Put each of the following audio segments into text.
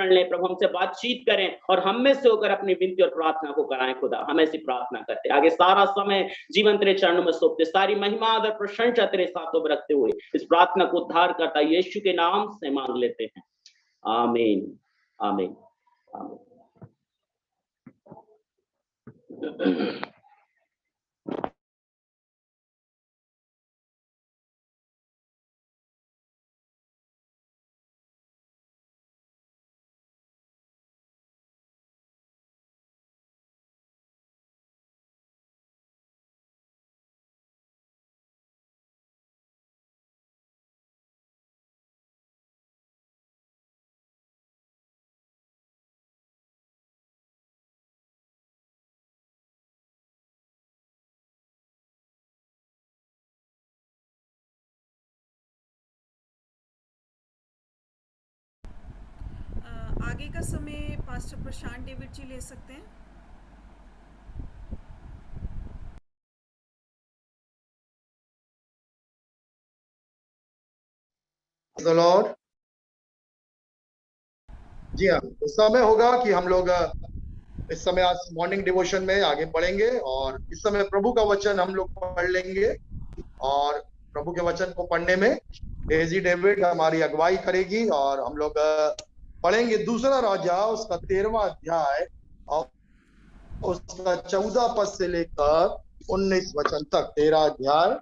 शरण लें, प्रभु हमसे बातचीत करें और हम में से होकर अपनी विनती और प्रार्थना को कराएं। खुदा हम ऐसी प्रार्थना करते, आगे सारा समय जीवन तेरे चरणों में सौंपते, सारी महिमा और प्रशंसा तेरे साथों में रखते हुए इस प्रार्थना को उद्धार करता यीशु के नाम से मांग लेते हैं, आमीन आमीन आमीन। आगे का समय पास्टर प्रशांत डेविड जी ले सकते हैं। लॉर्ड जी हाँ, इस समय होगा कि हम लोग इस समय आज मॉर्निंग डिवोशन में आगे बढ़ेंगे और इस समय प्रभु का वचन हम लोग पढ़ लेंगे और प्रभु के वचन को पढ़ने में डेजी डेविड हमारी अगुवाई करेगी और हम लोग पढ़ेंगे दूसरा राजा उसका 13वां अध्याय और उसका 14 पद से लेकर 19 वचन तक। 13 अध्याय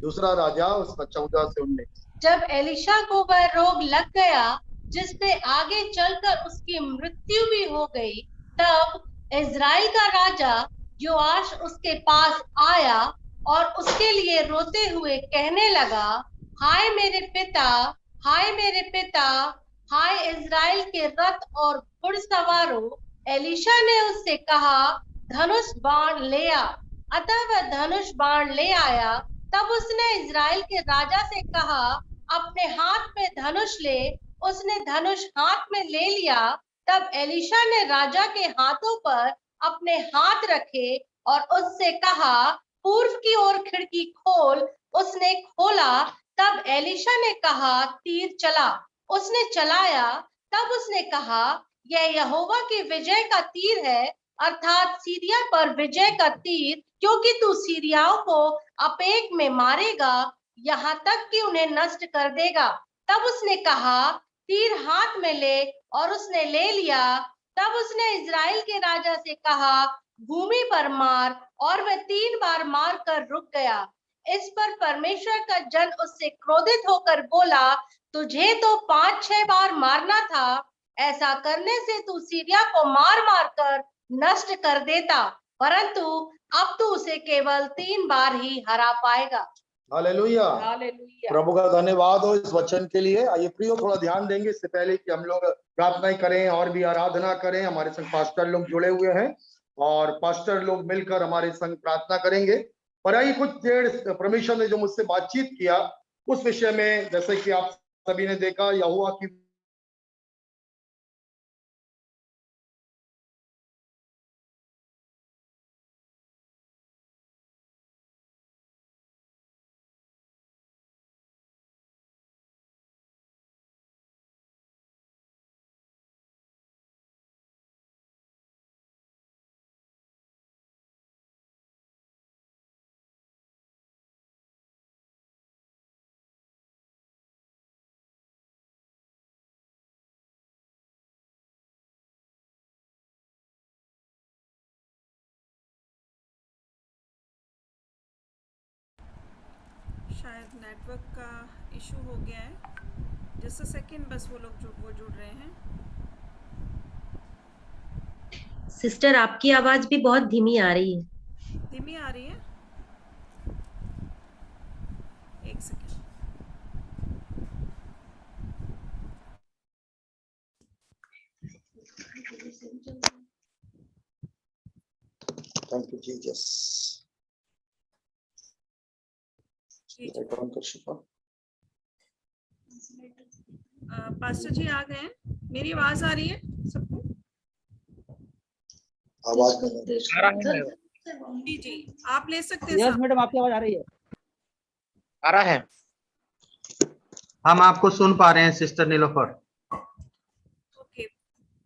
दूसरा राजा उसका 14 से 19। जब एलीशा को वह रोग लग गया जिससे आगे चलकर उसकी मृत्यु भी हो गई, तब इज़राइल का राजा योआश उसके पास आया और उसके लिए रोते हुए कहने लगा, हाय मेरे पिता, हाय मेरे पिता, हाय इज़राइल के रथ और घुड़सवारों। एलीशा ने उससे कहा, धनुष बाण ले आ। अतः वह धनुष बाण ले आया। तब उसने इज़राइल के राजा से कहा, अपने हाथ में धनुष ले। उसने धनुष हाथ में ले लिया। तब एलीशा ने राजा के हाथों पर अपने हाथ रखे और उससे कहा, पूर्व की ओर खिड़की खोल। उसने खोला। तब एलीशा ने कहा, तीर चला। उसने चलाया। तब उसने कहा, यह यहोवा की विजय का तीर है, अर्थात सीरिया पर विजय का तीर, क्योंकि तू सीरियाओं को अपेक में मारेगा, यहाँ तक कि उन्हें नष्ट कर देगा। तब उसने कहा, तीर हाथ में ले, और उसने ले लिया। तब उसने इज़राइल के राजा से कहा, भूमि पर मार, और वह 3 बार मार कर रुक गया। इस पर परमेश्वर का जन उससे क्रोधित होकर बोला, तुझे तो 5-6 बार मारना था। ऐसा करने से तू सीरिया को मार मार कर नष्ट कर देता, परंतु अब तू उसे केवल 3 बार ही हरा पाएगा। Hallelujah, hallelujah. प्रभु का धन्यवाद हो इस वचन के लिए। आइए प्रियो थोड़ा ध्यान देंगे इससे पहले कि हम लोग प्रार्थनाएं करें और भी आराधना करें। हमारे संग पास्टर लोग जुड़े हुए हैं और पास्टर लोग मिलकर हमारे संग प्रार्थना करेंगे। पर आइए कुछ देर परमेश्वर ने जो मुझसे बातचीत किया उस विषय में, जैसे कि आप सभी ने देखा, यहोवा की शायद नेटवर्क का इशू हो गया है। जस्ट अ सेकंड, बस वो लोग जुड़ रहे हैं। सिस्टर आपकी आवाज भी बहुत धीमी आ रही है। धीमी आ रही है, एक second. Thank you Jesus. Pastor ji आ गए हैं? मेरी आवाज आ रही है सबको? आवाज जी जी, आप ले सकते हैं। यस मैडम, आपकी आवाज आ रही है। आ रहा है, हम आपको सुन पा रहे हैं सिस्टर नीलोफर। ओके,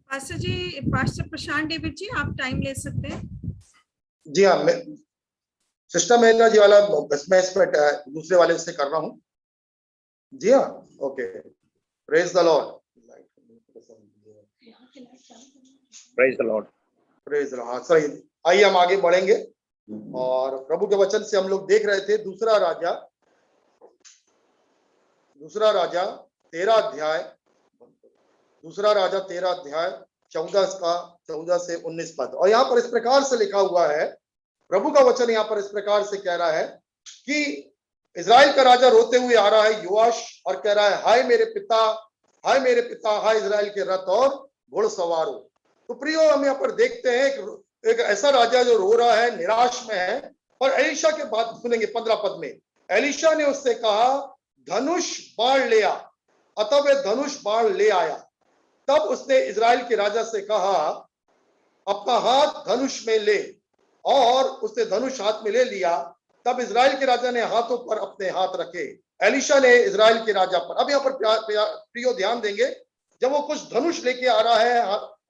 पास्टर प्रशांत डेविड जी, आप टाइम ले सकते हैं। जी हाँ, मैं सिस्टर महेंद्रा जी वाला मैं इस पर दूसरे वाले से कर रहा हूँ। जी हाँ, okay, praise the Lord, praise the Lord. Praise the Lord. हाँ सही, आइए हम आगे बढ़ेंगे। और प्रभु के वचन से हम लोग देख रहे थे दूसरा राजा 13 अध्याय, 14 से 19 पद। और यहाँ पर इस प्रकार से लिखा हुआ है, प्रभु का वचन यहाँ पर इस प्रकार से कह रहा है कि इजराइल का राजा रोते हुए आ रहा है योआश, और कह रहा है, हाय मेरे पिता, हाय मेरे पिता, हाय इजराइल के रथ और घुड़सवारों। तो प्रियो, हम यहाँ पर देखते हैं एक ऐसा राजा जो रो रहा है, निराश में है। और एलीशा के बात सुनेंगे 15 पद में। एलीशा ने उससे कहा, धनुष बाण ले आ। अतः वह धनुष बाण ले आया। तब उसने इजराइल के राजा से कहा, अपना हाथ धनुष में ले। और उसने धनुष हाथ में ले लिया। तब इजराइल के राजा ने हाथों पर अपने हाथ रखे, एलीशा ने इजराइल के राजा पर। अब यहाँ पर प्रियो ध्यान देंगे, जब वो कुछ धनुष लेके आ रहा है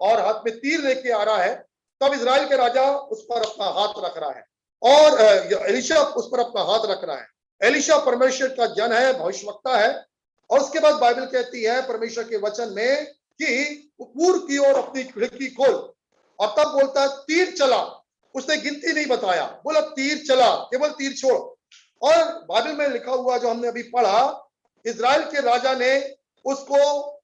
और हाथ में तीर लेके आ रहा है, तब इजराइल के राजा उस पर अपना हाथ रख रहा है, और एलीशा उस पर अपना हाथ रख रहा है। एलीशा परमेश्वर का जन है, भविष्यवक्ता है। और उसके बाद बाइबल कहती है परमेश्वर के वचन में कि पूर्व की ओर अपनी खिड़की खोल, और तब बोलता है, तीर चला। उसने गिनती नहीं बताया, बोला तीर चला, केवल तीर छोड़। और बाइबल में लिखा हुआ जो हमने अभी पढ़ा, इजराइल के राजा ने उसको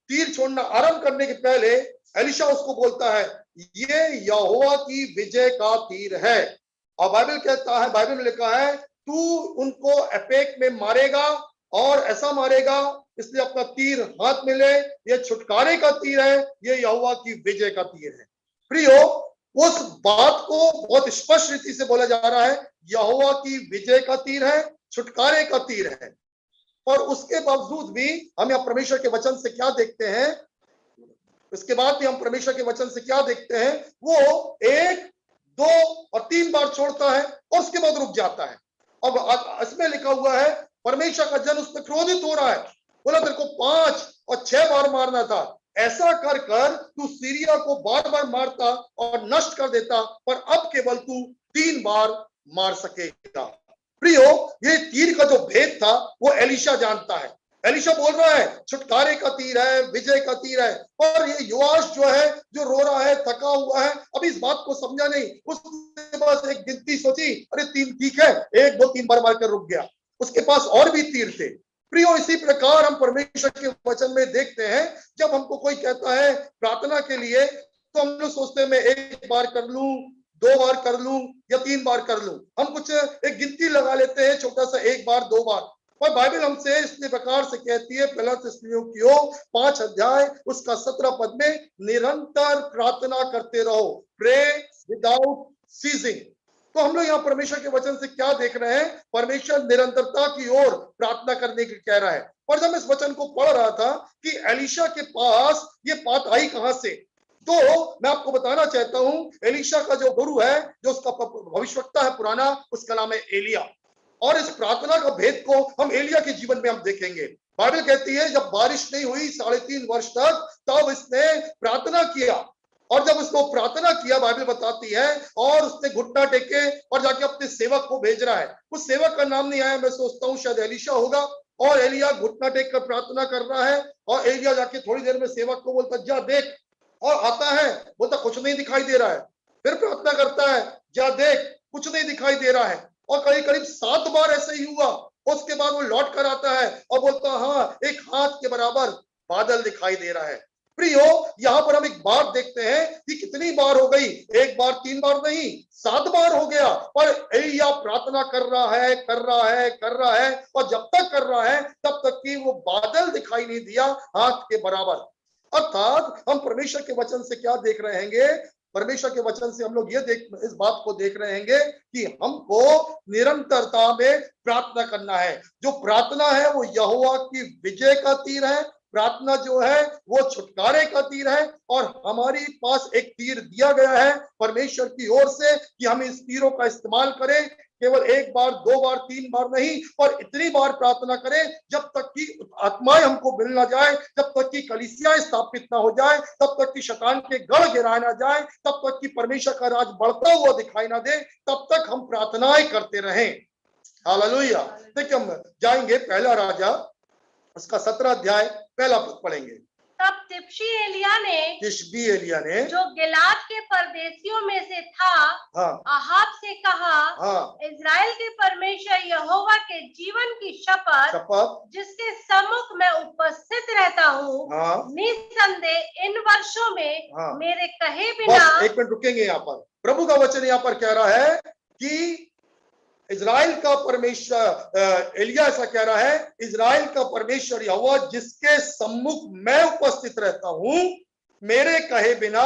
तीर छोड़ना आरंभ करने के पहले एलीशा उसको बोलता है, ये यहोवा की विजय का तीर है। और बाइबल कहता है, बाइबल में लिखा है, तू उनको एपेक में मारेगा, और ऐसा मारेगा, इसलिए अपना तीर हाथ में ले। ये छुटकारे का तीर है, ये यहोवा की विजय का तीर है। प्रियो, उस बात को बहुत स्पष्ट रीति से बोला जा रहा है, यहोवा की विजय का तीर है, छुटकारे का तीर है। और उसके बावजूद भी हम यहाँ परमेश्वर के वचन से क्या देखते हैं, इसके बाद भी हम परमेश्वर के वचन से क्या देखते हैं, वो 1, 2 और 3 बार छोड़ता है, और उसके बाद रुक जाता है। अब इसमें लिखा हुआ है, परमेश्वर का जन उस पर क्रोधित हो रहा है, बोला तेरे को 5 और 6 बार मारना था, ऐसा कर कर तू सीरिया को बार बार मारता और नष्ट कर देता, पर अब केवल तू 3 बार मार सकेगा। प्रियो, ये तीर का जो भेद था वो एलीशा जानता है। एलीशा बोल रहा है छुटकारे का तीर है, विजय का तीर है। और ये योआश जो है, जो रो रहा है, थका हुआ है, अभी इस बात को समझा नहीं। उसके पास एक गिनती सोची, अरे 3 ठीक है, 1, 2, 3 बार मार कर रुक गया। उसके पास और भी तीर थे। प्रियो, इसी प्रकार हम परमेश्वर के वचन में देखते हैं, जब हमको कोई कहता है प्रार्थना के लिए, तो हम लोग सोचते हैं मैं 1 बार कर लूं, 2 बार कर लूं या 3 बार कर लूं। हम कुछ एक गिनती लगा लेते हैं, छोटा सा 1 बार 2 बार। और बाइबल हमसे इस प्रकार से कहती है, पहला थिस्सलुनीकियों 5 अध्याय उसका 17 पद में, निरंतर प्रार्थना करते रहो, प्रे विदाउट सीजिंग। तो हम लोग यहाँ परमेश्वर के वचन से क्या देख रहे हैं, परमेश्वर निरंतरता की ओर प्रार्थना करने की कह रहा है। पर जब इस वचन को पढ़ रहा था कि एलीशा के पास ये बात आई कहां से, तो मैं आपको बताना चाहता हूं, एलीशा का जो गुरु है, जो उसका भविष्यवक्ता है पुराना, उसका नाम है एलिया। और इस प्रार्थना का भेद को हम एलिया के जीवन में हम देखेंगे। बाइबल कहती है जब बारिश नहीं हुई 3.5 वर्ष तक, तब इसने प्रार्थना किया। और जब उसको प्रार्थना किया, बाइबल बताती है, और उसने घुटना टेके और जाके अपने सेवक को भेज रहा है। उस सेवक का नाम नहीं आया, मैं सोचता हूँ शायद एलीशा होगा। और एलिया घुटना टेक कर प्रार्थना कर रहा है, और एलिया जाके थोड़ी देर में सेवक को बोलता, जा देख। और आता है, बोलता कुछ नहीं दिखाई दे रहा है। फिर प्रार्थना करता है, जा देख, कुछ नहीं दिखाई दे रहा है। और करीब 7 बार ऐसे ही हुआ। उसके बाद वो लौट कर आता है और बोलता, हाँ, एक हाथ के बराबर बादल दिखाई दे रहा है। प्रियो, यहाँ पर हम एक बात देखते हैं कि कितनी बार हो गई, 1 बार 3 बार नहीं, 7 बार हो गया। पर एलिया प्रार्थना कर रहा है, कर रहा है, कर रहा है, और जब तक कर रहा है तब तक कि वो बादल दिखाई नहीं दिया हाथ के बराबर। अर्थात हम परमेश्वर के वचन से क्या देख रहे हैं, परमेश्वर के वचन से हम लोग इस बात को देख रहे हैं कि हमको निरंतरता में प्रार्थना करना है। जो प्रार्थना है वो यहोवा की विजय का तीर है। प्रार्थना जो है वो छुटकारे का तीर है। और हमारे पास एक तीर दिया गया है परमेश्वर की ओर से कि हम इस तीरों का इस्तेमाल करें केवल एक बार, दो बार, तीन बार नहीं, पर इतनी बार प्रार्थना करें जब तक कि आत्माएं हमको मिल ना जाए, जब तक कि कलीसियाएं स्थापित ना हो जाए, तब तक कि शैतान के गढ़ गिराए ना जाए, तब तक कि परमेश्वर का राज बढ़ता हुआ दिखाई ना दे, तब तक हम प्रार्थनाएं करते रहें। हालेलुया। देखिए हम जाएंगे पहला राजा उसका 17 अध्याय पहला पद पढ़ेंगे। तब तिप्शी एलिया ने जो गिलाद के परदेशियों में से था, हाँ अहाब से कहा, हाँ इज़राइल के परमेश्वर यहोवा के जीवन की शपथ जिसके सम्मुख मैं उपस्थित रहता हूँ, हाँ निसंदेह इन वर्षों में हाँ मेरे कहे बिना। बस एक मिनट रुकेंगे। यहाँ पर प्रभु का वचन यहाँ पर कह रहा है कि इज़राइल का परमेश्वर, एलिया ऐसा कह रहा है, इज़राइल का परमेश्वर यहोवा जिसके सम्मुख मैं उपस्थित रहता हूं, मेरे कहे बिना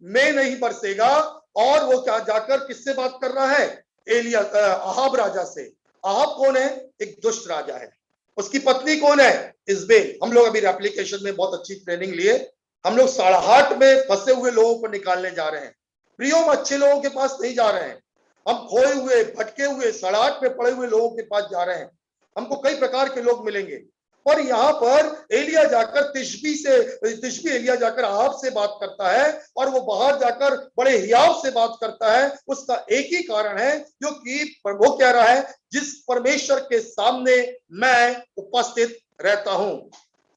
मैं नहीं बरसेगा। और वो क्या जाकर किससे बात कर रहा है? एलिया, अहाब राजा से। अहाब कौन है? एक दुष्ट राजा है। उसकी पत्नी कौन है? इज़बेल। हम लोग अभी एप्लीकेशन में बहुत अच्छी ट्रेनिंग लिए, हम लोग साड़ाहाट में फंसे हुए लोगों को निकालने जा रहे हैं। प्रियो, हम अच्छे लोगों के पास नहीं जा रहे हैं, हम खोए हुए, भटके हुए, सड़ाहट में पड़े हुए लोगों के पास जा रहे हैं। हमको कई प्रकार के लोग मिलेंगे, और यहाँ पर एलिया जाकर तिशबी एलिया जाकर अहाब से बात करता है, और वो बाहर जाकर बड़े हियाव से बात करता है। उसका एक ही कारण है, जो कि वो कह रहा है, जिस परमेश्वर के सामने मैं उपस्थित रहता हूं।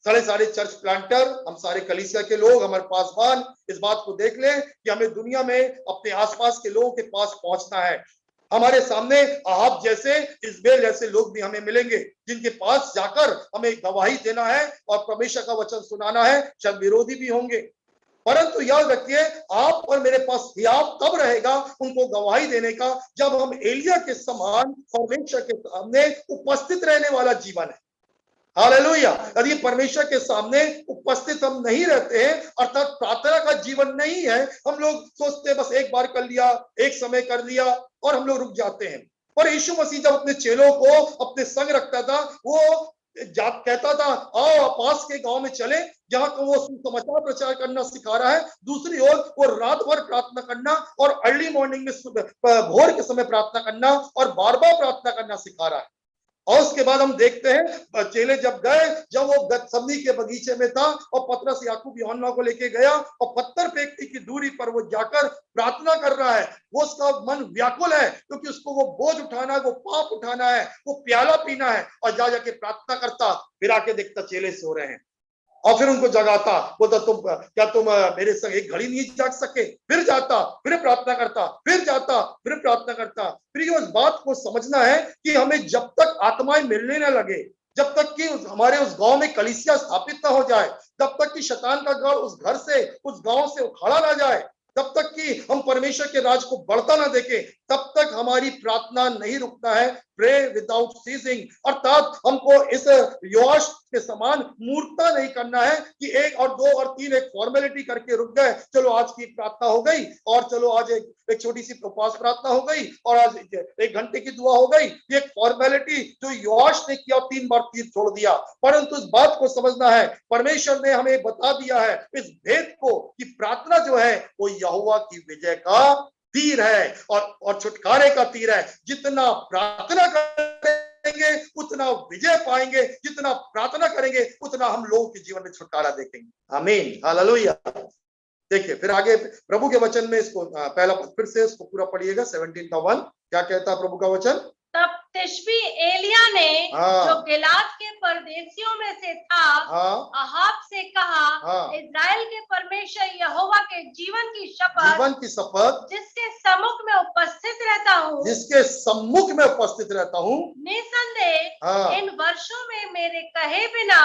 सारे चर्च प्लांटर, हम सारे कलीसिया के लोग, हमारे पासवान इस बात को देख लें कि हमें दुनिया में अपने आसपास के लोगों के पास पहुंचना है। हमारे सामने अहाब जैसे, इज़बेल जैसे लोग भी हमें मिलेंगे, जिनके पास जाकर हमें गवाही देना है और परमेश्वर का वचन सुनाना है। शायद विरोधी भी होंगे, परंतु याद रखिए, आप और मेरे पास हियाव तब रहेगा उनको गवाही देने का, जब हम एलिया के समान परमेश्वर के सामने उपस्थित रहने वाला जीवन है। हालेलुया। यदि परमेश्वर के सामने उपस्थित हम नहीं रहते हैं, अर्थात प्रार्थना का जीवन नहीं है, हम लोग सोचते हैं बस एक बार कर लिया, एक समय कर लिया और हम लोग रुक जाते हैं। और यीशु मसीह जब अपने चेलों को अपने संग रखता था, वो कहता था, आओ पास के गांव में चले, जहां को वो सुसमाचार प्रचार करना सिखा रहा है। दूसरी ओर वो रात भर प्रार्थना करना और अर्ली मॉर्निंग में भोर के समय प्रार्थना करना और बार बार प्रार्थना करना सिखा रहा है। और उसके बाद हम देखते हैं चेले जब गए, जब वो गतसमनी के बगीचे में था और पतरस याकूब यूहन्ना को लेके गया और पत्थर फेंकने की दूरी पर वो जाकर प्रार्थना कर रहा है। वो उसका मन व्याकुल है, क्योंकि उसको वो बोझ उठाना है, वो पाप उठाना है, वो प्याला पीना है, और जा जाके प्रार्थना करता। फिर आके देखता चेले सो रहे हैं, और फिर उनको जगाता, बोलता तुम मेरे संग एक घड़ी नहीं जाग सके? फिर जाता, फिर प्रार्थना करता, फिर जाता, फिर प्रार्थना करता। फिर उस बात को समझना है कि हमें जब तक आत्माएं मिलने न लगे, जब तक कि हमारे उस गांव में कलीसिया स्थापित न हो जाए, जब तक कि शैतान का गढ़ उस घर से, उस गांव से उखाड़ा ना जाए, तब तक कि हम परमेश्वर के राज को बढ़ता ना देखें, तब तक हमारी प्रार्थना नहीं रुकता है। प्रे विदाउट सीजिंग, अर्थात हमको इस योआश के समान मूर्खता नहीं करना है कि 1 और 2 और 3 एक फॉर्मेलिटी करके रुक गए। चलो आज की प्रार्थना हो गई, और चलो आज एक छोटी सी उपवास प्रार्थना हो गई, और आज 1 घंटे की दुआ हो गई। ये एक फॉर्मेलिटी जो योआश ने किया, 3 बार तीर छोड़ दिया। परंतु इस बात को समझना है, परमेश्वर ने हमें बता दिया है इस भेद को कि प्रार्थना जो है वो यहोवा की विजय का तीर है और छुटकारे का तीर है। जितना प्रार्थना करेंगे उतना विजय पाएंगे, जितना प्रार्थना करेंगे उतना हम लोगों के जीवन में छुटकारा देखेंगे। आमीन, हालेलुया। देखिए फिर आगे प्रभु के वचन में, इसको पहला पद फिर से इसको पूरा पढ़िएगा, 17 का 1 क्या कहता है प्रभु का वचन? तब तिशबी एलिया ने जो गिलाद के परदेशियों में से था, अहाब से कहा, इज़राइल के परमेश्वर यहोवा के जीवन की शपथ जिसके सम्मुख में उपस्थित रहता हूँ, निसंदेह इन वर्षों में मेरे कहे बिना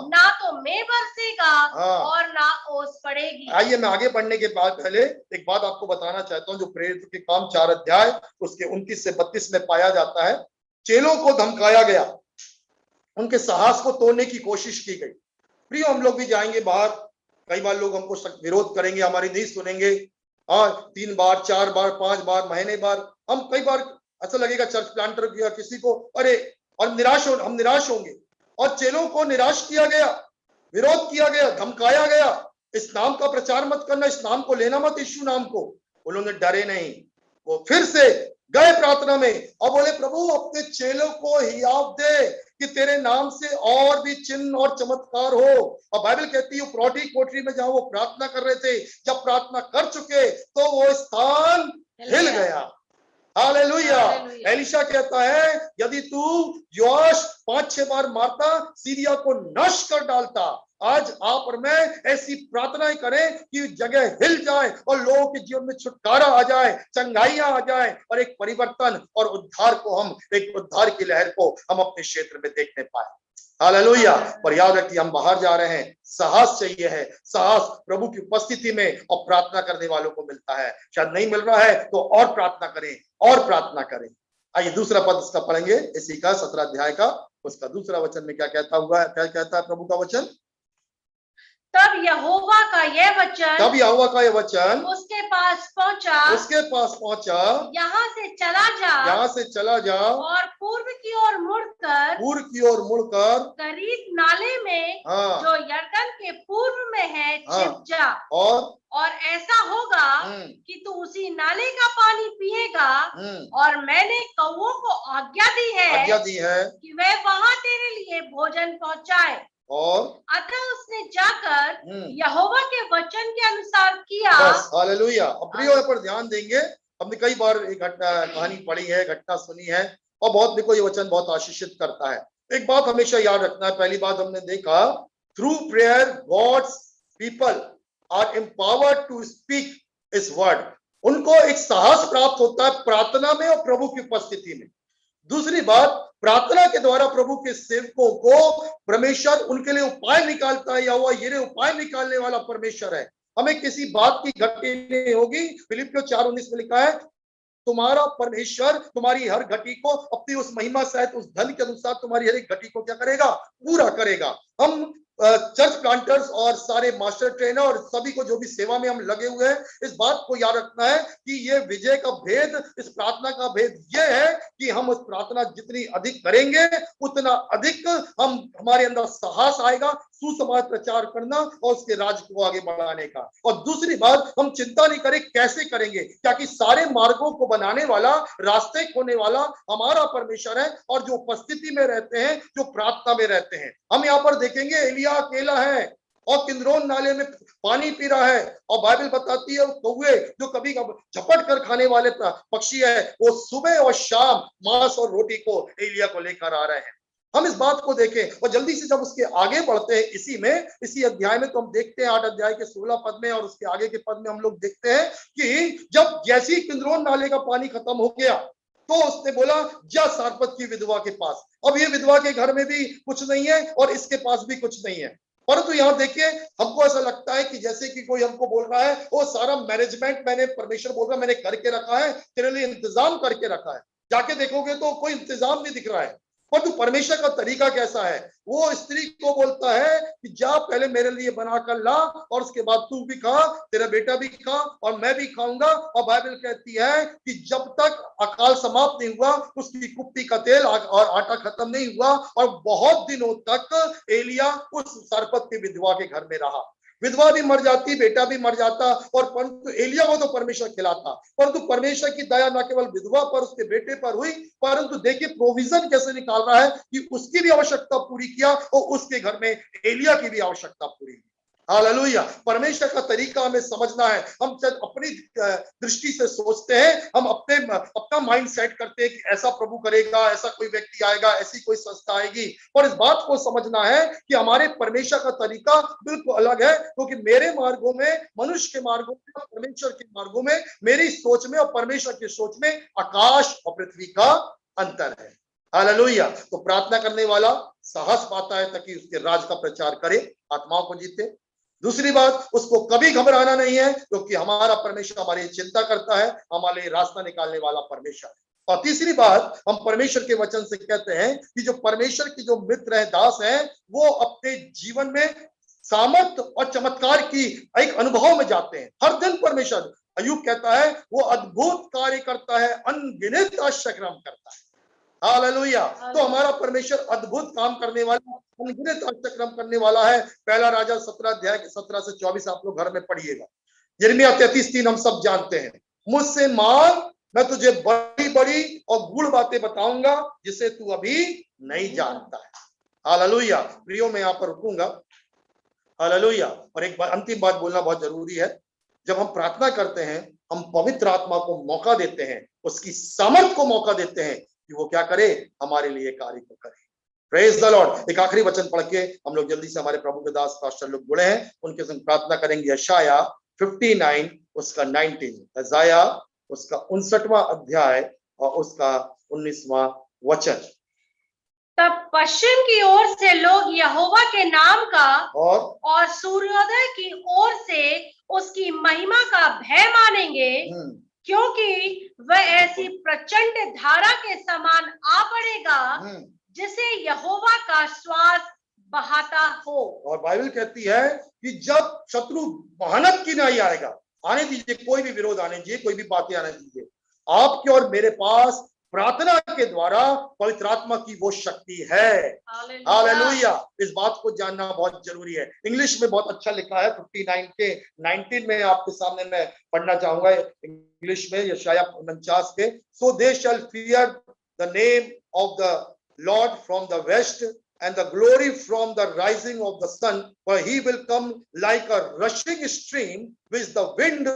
ना तो मैं बरसेगा और ना ओस पड़ेगी। आइए मैं आगे बढ़ने के बाद पहले एक बात आपको बताना चाहता हूँ, जो प्रेरित के काम 4 अध्याय उसके 29 से 32 में पाया जाता है। चेलों को धमकाया गया, उनके साहस को तोड़ने की कोशिश की गई। प्रियो, हम लोग भी जाएंगे बाहर, कई बार लोग हमको विरोध करेंगे, हमारी नहीं सुनेंगे, और 3 बार 4 बार 5 बार महीने बार हम कई बार ऐसा लगेगा चर्च प्लांटर किया किसी को, अरे, और हम निराश होंगे। और चेलों को निराश किया गया, विरोध किया गया, धमकाया गया, इस नाम का प्रचार मत करना, इस नाम को लेना मत, यीशु नाम को। वो लोग डरे नहीं, वो फिर से गए प्रार्थना में और बोले प्रभु अपने चेलों को हियाव दे कि तेरे नाम से और भी चिन्ह और चमत्कार हो। और बाइबल कहती है प्रौढ़ी कोठरी में जहां वो प्रार्थना कर रहे थे, जब प्रार्थना कर चुके तो वो स्थान हिल गया। हालेलुया। एलिशा कहता है यदि तू योआश 5-6 बार मारता, सीरिया को नष्ट कर डालता। आज आप और मैं ऐसी प्रार्थनाएं करें कि जगह हिल जाए और लोगों के जीवन में छुटकारा आ जाए, चंगाइयां आ जाए और एक परिवर्तन और उद्धार को हम, एक उद्धार की लहर को हम अपने क्षेत्र में देखने पाए। हालेलुया। पर याद रखिए हम बाहर जा रहे हैं, साहस चाहिए है। साहस प्रभु की उपस्थिति में और प्रार्थना करने वालों को मिलता है। शायद नहीं मिल रहा है तो और प्रार्थना करें, और प्रार्थना करें। आइए दूसरा पद इसका पढ़ेंगे, इसी का 17 अध्याय का उसका दूसरा वचन में क्या कहता हुआ, क्या कहता है प्रभु का वचन। तब यहोवा का यह वचन उसके पास पहुंचा, यहाँ से चला जा और पूर्व की ओर मुड़कर करीत नाले में जो यरदन के पूर्व में है छिप जा। और ऐसा होगा कि तू उसी नाले का पानी पिएगा। और मैंने कौवों को आज्ञा दी है कि वे वहां तेरे लिए भोजन पहुंचाए। और अतः उसने जाकर यहोवा के वचन के अनुसार किया। हालेलुया। अब प्रियो पर ध्यान देंगे, हमने कई बार एक कहानी पढ़ी है, घटना सुनी है और बहुत देखो ये वचन बहुत आशीषित करता है। एक बात हमेशा याद रखना है, पहली बात हमने देखा through prayer God's people are empowered to speak his word. उनको एक साहस प्राप्त होता है प्रार्थना में और प्रभु की उपस्थिति में। दूसरी बात, प्रार्थना के द्वारा प्रभु के सेवकों को परमेश्वर उनके लिए उपाय निकालता है, या वो ये उपाय निकालने वाला परमेश्वर है। हमें किसी बात की घटी नहीं होगी। फिलिपियों 4:19 में लिखा है तुम्हारा परमेश्वर तुम्हारी हर घटी को अपनी उस महिमा सहित उस धन के अनुसार तुम्हारी हर एक घटी को क्या करेगा, पूरा करेगा। हम चर्च प्लांटर्स और सारे मास्टर ट्रेनर और सभी को जो भी सेवा में हम लगे हुए हैं, इस बात को याद रखना है कि ये विजय का भेद, इस प्रार्थना का भेद ये है कि हम उस प्रार्थना जितनी अधिक करेंगे उतना अधिक हमारे अंदर साहस आएगा सुसमाचार प्रचार करना और उसके राज्य को आगे बढ़ाने का। और दूसरी बात, हम चिंता नहीं करें कैसे करेंगे, क्योंकि सारे मार्गों को बनाने वाला, रास्ते खोलने वाला हमारा परमेश्वर है और जो उपस्थिति में रहते हैं, जो प्रार्थना में रहते हैं। हम यहाँ पर देखेंगे एलिया अकेला है और किंद्रोन नाले में पानी पी रहा है और बाइबल बताती है कौवे जो कभी झपट कर खाने वाले पक्षी है, वो सुबह और शाम मांस और रोटी को एलिया को लेकर आ रहे हैं। हम इस बात को देखें और जल्दी से जब उसके आगे बढ़ते हैं इसी अध्याय में, तो हम देखते हैं 8 अध्याय के 16 पद में और उसके आगे के पद में हम लोग देखते हैं कि जब जैसे ही किंद्रोन नाले का पानी खत्म हो गया तो उसने बोला जा सारपत की विधवा के पास। अब ये विधवा के घर में भी कुछ नहीं है और इसके पास भी कुछ नहीं है, परंतु यहाँ देखिए हमको ऐसा लगता है कि जैसे कि कोई हमको बोल रहा है वो सारा मैनेजमेंट मैंने, परमेश्वर बोल रहा है मैंने करके रखा है, तेरे लिए इंतजाम करके रखा है। जाके देखोगे तो कोई इंतजाम नहीं दिख रहा है। परंतु परमेश्वर का तरीका कैसा है, वो स्त्री को बोलता है कि जा पहले मेरे लिए बना कर ला और उसके बाद तू भी खा, तेरा बेटा भी खा और मैं भी खाऊंगा। और बाइबल कहती है कि जब तक अकाल समाप्त नहीं हुआ, उसकी कुप्पी का तेल और आटा खत्म नहीं हुआ और बहुत दिनों तक एलिया उस सारपत की विधवा के घर में रहा। विधवा भी मर जाती, बेटा भी मर जाता, और परंतु एलिया को तो परमेश्वर खिलाता। परंतु परमेश्वर की दया न केवल विधवा पर, उसके बेटे पर हुई, परंतु देखिए प्रोविजन कैसे निकाल रहा है कि उसकी भी आवश्यकता पूरी किया और उसके घर में एलिया की भी आवश्यकता पूरी की। हालेलुया। परमेश्वर का तरीका हमें समझना है। हम जब अपनी दृष्टि से सोचते हैं, हम अपना माइंड सेट करते हैं कि ऐसा प्रभु करेगा, ऐसा कोई व्यक्ति आएगा, ऐसी कोई संस्था आएगी, और इस बात को समझना है कि हमारे परमेश्वर का तरीका बिल्कुल अलग है। क्योंकि मेरे मार्गों में, मनुष्य के मार्गों में, परमेश्वर के मार्गों में, मेरी सोच में और परमेश्वर की सोच में आकाश और पृथ्वी का अंतर है। हालेलुया। तो प्रार्थना करने वाला साहस पाता है ताकि उसके राज का प्रचार करे, आत्माओं को जीते। दूसरी बात, उसको कभी घबराना नहीं है क्योंकि हमारा परमेश्वर हमारी चिंता करता है, हमारे रास्ता निकालने वाला परमेश्वर है। और तीसरी बात, हम परमेश्वर के वचन से कहते हैं कि जो परमेश्वर की जो मित्र है, दास है, वो अपने जीवन में सामर्थ्य और चमत्कार की एक अनुभव में जाते हैं। हर दिन परमेश्वर, अय्यूब कहता है, वो अद्भुत कार्य करता है, अनगिनत आश्चर्य करता है। हालेलुया। तो हमारा परमेश्वर अद्भुत काम करने वाला, अनगिनत आश्चर्य करने वाला है। पहला राजा 17 अध्याय के 17 से 24 आप लोग घर में पढ़िएगा। यिर्मयाह 33:3 हम सब जानते हैं, मुझसे मांग मैं तुझे बड़ी बड़ी और गूढ़ बातें बताऊंगा जिसे तू अभी नहीं जानता है। हालेलुया। प्रियो मैं यहाँ पर रुकूंगा। हालेलुया। और एक अंतिम बात बोलना बहुत जरूरी है। जब हम प्रार्थना करते हैं, हम पवित्र आत्मा को मौका देते हैं, उसकी सामर्थ को मौका देते हैं कि वो क्या करे, हमारे लिए कार्य को करे। Praise the Lord. एक आखिरी वचन पढ़ के हम लोग जल्दी से हमारे प्रभु के दास पास्टर लोग जुड़े हैं, उनके संग प्रार्थना करेंगे। यशाया 59 उसका 19, यशाया उसका 59वां अध्याय और उसका 19वां वचन। तब पश्चिम की ओर से लोग यहोवा के नाम का और सूर्योदय की ओर से उसकी महिमा का भय मानेंगे, क्योंकि वह ऐसी प्रचंड धारा के समान आ पड़ेगा जिसे यहोवा का श्वास बहाता हो। और बाइबल कहती है कि जब शत्रु भयानक की नहीं आएगा, आने दीजिए, कोई भी विरोध आने दीजिए, कोई भी बातें आने दीजिए, आपके और मेरे पास प्रार्थना के द्वारा पवित्र आत्मा की वो शक्ति है। हालेलुया। इस बात को जानना बहुत जरूरी है। इंग्लिश में बहुत अच्छा लिखा है 59 के 19 में आपके सामने मैं पढ़ना चाहूंगा इंग्लिश में, यशाया 49 के। So they shall fear the name of the Lord from the west and the glory from the rising of the sun, for he will come like a rushing stream which the wind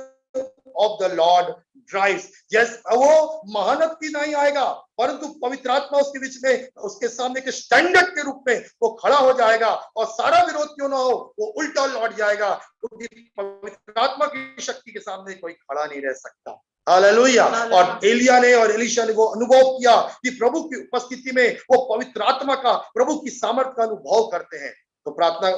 of the Lord drives. Yes, वो महानत की नहीं आएगा, परंतु पवित्र आत्मा उसके बीच में, उसके सामने के स्टैंडर्ड के रूप में वो खड़ा हो जाएगा और सारा विरोध क्यों ना हो वो उल्टा लौट जाएगा, क्योंकि पवित्र आत्मा की शक्ति के सामने कोई खड़ा नहीं रह सकता। हालेलुया। और एलिया ने और एलीशा ने वो अनुभव किया कि प्रभु की उपस्थिति में वो पवित्र आत्मा का, प्रभु की सामर्थ का अनुभव करते हैं। तो प्रार्थना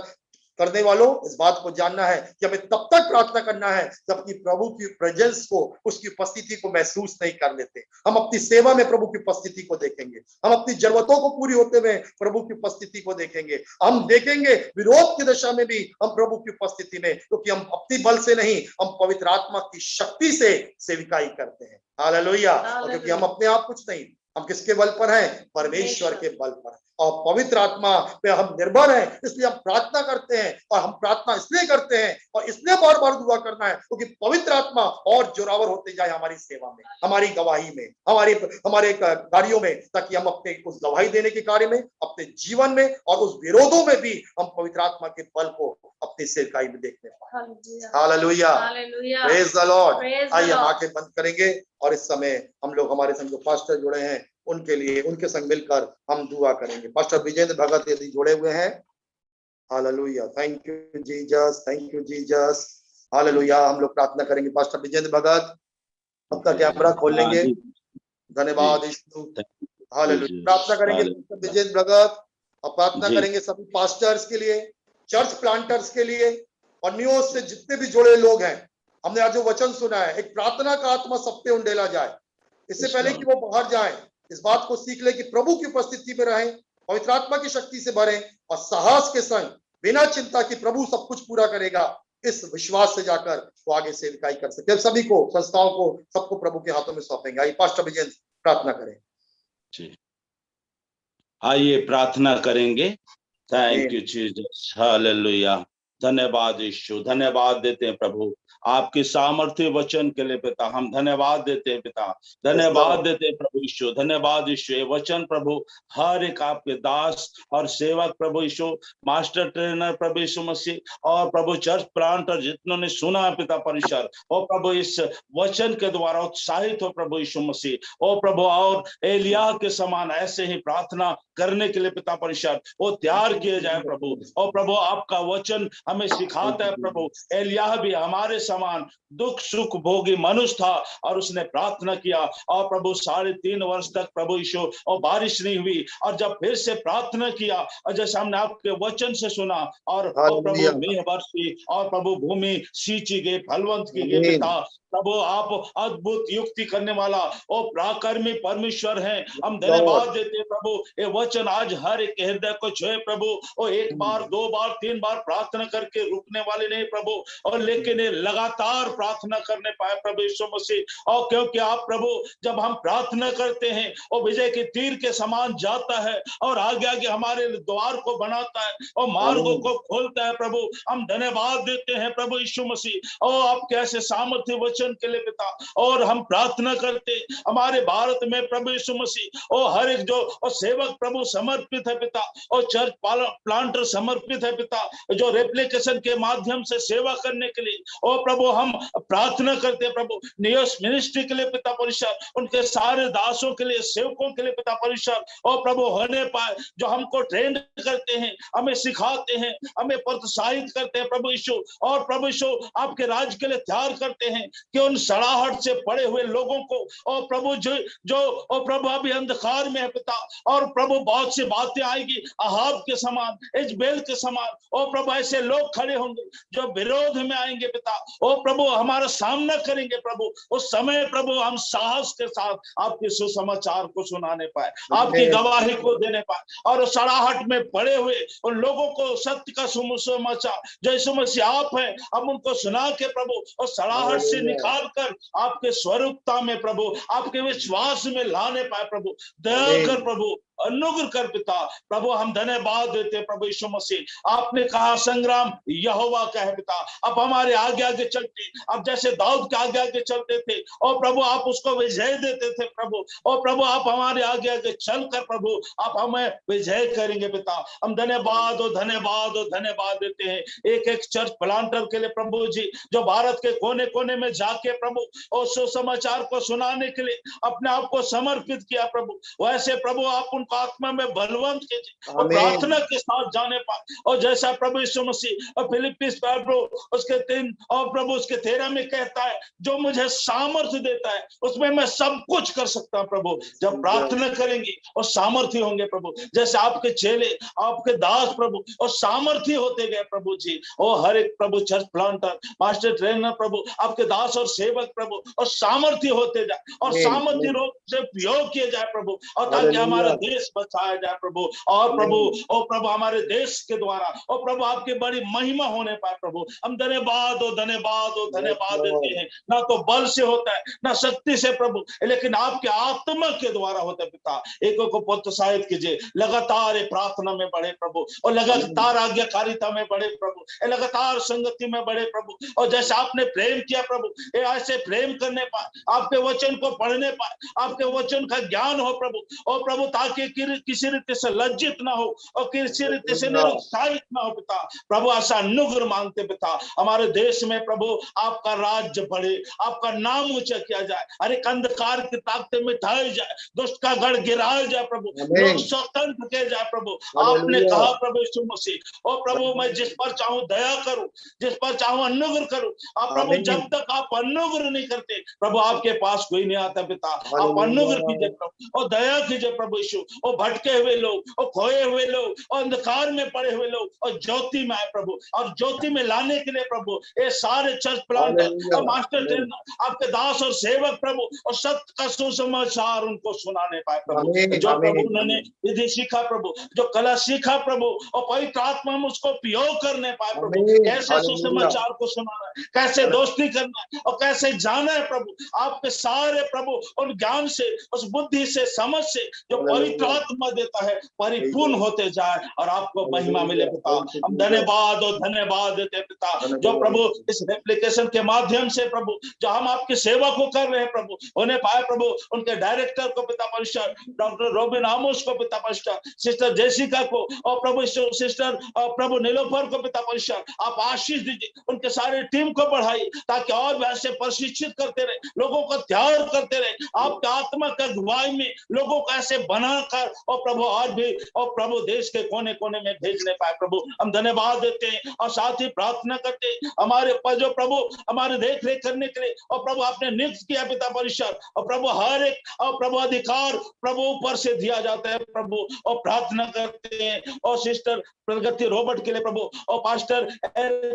करने वालों, इस बात को जानना है कि हमें तब तक प्रार्थना करना है जब कि प्रभु की प्रेजेंस को, उसकी उपस्थिति को महसूस नहीं कर लेते। हम अपनी सेवा में प्रभु की उपस्थिति को देखेंगे, हम अपनी जरूरतों को पूरी होते हुए प्रभु की उपस्थिति को देखेंगे, हम देखेंगे विरोध की दशा में भी हम प्रभु की उपस्थिति में, क्योंकि हम अपनी बल से नहीं, हम पवित्र आत्मा की शक्ति से सेविकाई करते हैं। हालेलुया। क्योंकि हम अपने आप कुछ नहीं, हम किसके बल पर हैं? परमेश्वर के बल पर। और पवित्र आत्मा पे हम निर्भर हैं, इसलिए हम प्रार्थना करते हैं। और हम प्रार्थना इसलिए करते हैं और इसलिए बार बार दुआ करना है क्योंकि पवित्र आत्मा और जोरावर होते जाए हमारी सेवा में, हमारी गवाही में, हमारे कार्यों में, ताकि हम अपने उस गवाही देने के कार्य में, अपने जीवन में और उस विरोधों में भी हम पवित्र आत्मा के बल को अपनी सेवकाई में देखने पाए। हालेलुया। Praise the Lord. आइए हम आंखें बंद करेंगे और इस समय हम लोग हमारे संग जो पास्टर जुड़े हैं उनके लिए, उनके संग मिलकर हम दुआ करेंगे। पास्टर विजेंद्र भगत यदि जुड़े हुए हैं, hallelujah. Thank you Jesus, thank you Jesus. Hallelujah. हम लोग प्रार्थना करेंगे। पास्टर विजेंद्र भगत अपना कैमरा खोल लेंगे। धन्यवाद यीशु। हालेलुया। प्रार्थना करेंगे विजेंद्र भगत और प्रार्थना करेंगे सभी पास्टर्स के लिए, चर्च प्लांटर्स के लिए और न्यूज से जितने भी जुड़े लोग हैं। हमने आज जो वचन सुना है, एक प्रार्थना का आत्मा सब पे उंडेला जाए। इससे पहले कि वो बाहर जाए, इस बात को सीख ले कि प्रभु की उपस्थिति में रहें, पवित्र आत्मा की शक्ति से भरें और साहस के संग, बिना चिंता कि प्रभु सब कुछ पूरा करेगा, इस विश्वास से जाकर वो आगे सेवकाई कर सके। सभी को, संस्थाओं को, सबको प्रभु के हाथों में सौंपेंगे। आइए पास्टर विजेंद्र प्रार्थना करें। आइए प्रार्थना करेंगे। Thank you Jesus. हालेलुया। धन्यवाद यीशु, धन्यवाद देते हैं प्रभु आपके सामर्थ्य वचन के लिए पिता। हम धन्यवाद देते हैं पिता, धन्यवाद देते हैं प्रभु यीशु, धन्यवाद यीशु। ये वचन प्रभु हर एक आपके दास और सेवक प्रभु यीशु, मास्टर ट्रेनर प्रभु यीशु मसीह और प्रभु चर्च प्लांटर जितनों ने सुना पिता परिशर, और प्रभु इस वचन के द्वारा उत्साहित हो प्रभु यीशु मसीह। ओ प्रभु, और एलिया के समान ऐसे ही प्रार्थना करने के लिए पिता परिशर वो तैयार किए जाए प्रभु। और प्रभु आपका वचन हमें सिखाता है प्रभु, एलिया भी हमारे समान दुख सुख भोगी मनुष्य था और उसने प्रार्थना किया और प्रभु 3.5 वर्ष तक प्रभु यीशु और बारिश नहीं हुई। और जब फिर से प्रार्थना किया और जैसे हमने आपके वचन से सुना और प्रभु मेघ बरसी और प्रभु भूमि सींची गई, फलवंत की गई पिता। प्रभु आप अद्भुत युक्ति करने वाला और पराक्रमी परमेश्वर हैं। हम धन्यवाद देते हैं प्रभु, ये वचन आज हर एक हृदय को छुए प्रभु। और 1 बार 2 बार 3 बार प्रार्थना करके रुकने वाले नहीं प्रभु, और लेकिन ये लगातार प्रार्थना करने पाए प्रभु यीशु मसीह। और क्योंकि आप प्रभु जब हम प्रार्थना करते हैं और विजय के तीर के समान जाता है और आगे आगे हमारे द्वार को बनाता है और मार्गों को खोलता है प्रभु। हम धन्यवाद देते हैं प्रभु यीशु मसीह और आपके ऐसे सामर्थ्य वचन के लिए पिता। और हम प्रार्थना करते हमारे भारत में प्रभु यीशु मसीह और हर एक जो और सेवक प्रभु समर्पित है पिता, और चर्च प्लांटर समर्पित है पिता, जो रेप्लिकेशन के माध्यम से सेवा करने के लिए और प्रभु हम प्रार्थना करते हैं प्रभु न्यूज मिनिस्ट्री के लिए पिता परिषद, उनके सारे दासों के लिए सेवकों के लिए पिता परिषद और प्रभु होने पाए जो हमको ट्रेन करते हैं, हमें सिखाते हैं, हमें प्रोत्साहित करते हैं प्रभु यीशु। और प्रभु यीशु आपके राज के लिए तैयार करते हैं कि उन सड़ाहट से पड़े हुए लोगों को और प्रभु जो और प्रभु अभी अंधकार में है पिता, और प्रभु बहुत सी बातें आएगी अहाब के समान, इजबेल के समान, और प्रभु ऐसे लोग खड़े होंगे जो विरोध में आएंगे पिता, और प्रभु हमारा सामना करेंगे प्रभु। उस समय प्रभु हम साहस के साथ आपके सुसमाचार को सुनाने पाए, आपकी गवाही को देने पाए, और सड़ाहट में पड़े हुए उन लोगों को सत्य का सुसमाचार जो यीशु मसीह आप है, हम उनको सुना के प्रभु और सड़ाहट से निकाल कर आपके स्वरूपता में प्रभु, आपके विश्वास में लाने पाए प्रभु। दया कर प्रभु, अनुग्रह कर पिता। प्रभु हम धन्यवाद देते हैं प्रभु यीशु मसीह। आपने कहा संग्राम यहोवा का है पिता। अब हमारे आगे आगे चलते, अब जैसे दाऊद के आगे आगे चलते थे और प्रभु आप उसको विजय देते थे प्रभु, और प्रभु आप हमारे आगे आगे चलकर प्रभु आप हमें विजय करेंगे पिता। हम धन्यवाद और धन्यवाद और धन्यवाद देते हैं एक एक चर्च प्लांटर के लिए प्रभु जी, जो भारत के कोने कोने में जाके प्रभु और सुसमाचार को सुनाने के लिए अपने आप को समर्पित किया प्रभु। वैसे प्रभु आप उनको आत्मा में बलवंत कीजिए और प्रार्थना के साथ जाने पाए। और जैसा प्रभु यीशु मसीह और फिलिप्पीस प्रभु उसके 3 और प्रभु उसके 13 में कहता है, जो मुझे सामर्थ्य देता है उसमें मैं सब कुछ कर सकता हूं प्रभु। जब प्रार्थना करेंगे और सामर्थ्य होंगे प्रभु, जैसे आपके चेले आपके दास प्रभु और सामर्थ्य होते गए प्रभु जी। और हर एक प्रभु चर्च प्लांटर मास्टर ट्रेनर प्रभु आपके दास और सेवक प्रभु और सामर्थ्य होते जाए और सामर्थ्य रूप से उपयोग किए जाए प्रभु, और ताकि हमारा देश बचाया जाए प्रभु। और प्रभु हमारे देश के द्वारा और प्रभु आपकी बड़ी महिमा होने पाए प्रभु। हम धन्यवाद और धन्यवाद और धन्यवाद देते हैं। ना तो बल से होता है ना शक्ति से प्रभु, लेकिन आपके आत्मा के द्वारा होता है पिता। एक को प्रोत्साहित कीजिए, लगातार प्रार्थना में बढ़े प्रभु, और लगातार आज्ञाकारिता में बढ़े प्रभु, लगातार संगति में बढ़े प्रभु। और जैसे आपने प्रेम किया प्रभु, ऐसे प्रेम करने पाए, आपके वचन को पढ़ने पाए, आपके वचन का ज्ञान हो प्रभु। और प्रभु ताकि किसी रीति से लज्जित ना हो और किसी रीति से निरुत्साहित ना हो पिता। प्रभु ऐसा अनुग्रह मांगते पिता, हमारे देश में प्रभु आपका राज्य बढ़े, आपका नाम ऊंचा किया जाए, हर एक अंधकार की ताकतें मिटाई जाए, दुष्ट का गढ़ गिराया जाए प्रभु, लोग स्वतंत्र किए जाए प्रभु। आपने कहा प्रभु यीशु मसीह, और प्रभु मैं जिस पर चाहूं दया करूं, जिस पर चाहूं अनुग्रह करूं। आप प्रभु जब तक आप अनुग्रह नहीं करते प्रभु आपके पास कोई नहीं आता पिता। आप अनुग्रह कीजिए प्रभु और दया कीजिए प्रभु यीशु। और भटके हुए लोग और खोए हुए लोग और अंधकार में पड़े हुए लोग और ज्योति में आए प्रभु, और ज्योति में लाने के लिए प्रभु ये सारे चर्च प्लांटर और मास्टर ट्रेनर आपके दास और सेवक प्रभु और सत्य का सुसमाचार उनको सुनाने पाए प्रभु। जो प्रभु उन्होंने विधि सीखा प्रभु, जो कला सीखा प्रभु, और पवित्र आत्मा में उसको उपयोग करने पाए प्रभु। कैसे सुसमाचार को सुनाना है, कैसे दोस्ती करना है और कैसे जाना है प्रभु। आपके सारे प्रभु उन ज्ञान से, उस बुद्धि से, समझ से जो पवित्र आत्मा देता है परिपूर्ण होते जाए और आपको महिमा मिले पिता। हम धन्यवाद और धन्यवाद देते पिता, जो प्रभु इस एप्लीकेशन के माध्यम से प्रभु जो हम आपकी सेवा को कर रहे हैं प्रभु उन्हें पाए प्रभु। उनके डायरेक्टर को पिता परिषद डॉक्टर रोबिन आमोस को पिता परिषद, सिस्टर जेसिका को और प्रभु सिस्टर प्रभु नीलोफर को पिता परिषद आप आशीष दीजिए। उनके सारे टीम को बढ़ाइए ताकि और वैसे प्रशिक्षित करते रहे, लोगों को तैयार करते रहे, आपके आत्मा का अगुवाई में लोगों को ऐसे बनाकर और प्रभु और भी और प्रभु देश के कोने कोने में भेजने पाए प्रभु। हम धन्यवाद देते हैं और साथ ही प्रार्थना करते हैं हमारे ऊपर जो प्रभु हमारे देख रेख करने के लिए और प्रभु आपने नियुक्त किया पिता परिषद, और प्रभु हर एक और प्रभु अधिकार प्रभु ऊपर से दिया जाता है प्रभु। और प्रार्थना करते हैं और सिस्टर प्रगति रॉबर्ट के लिए प्रभु और पास्टर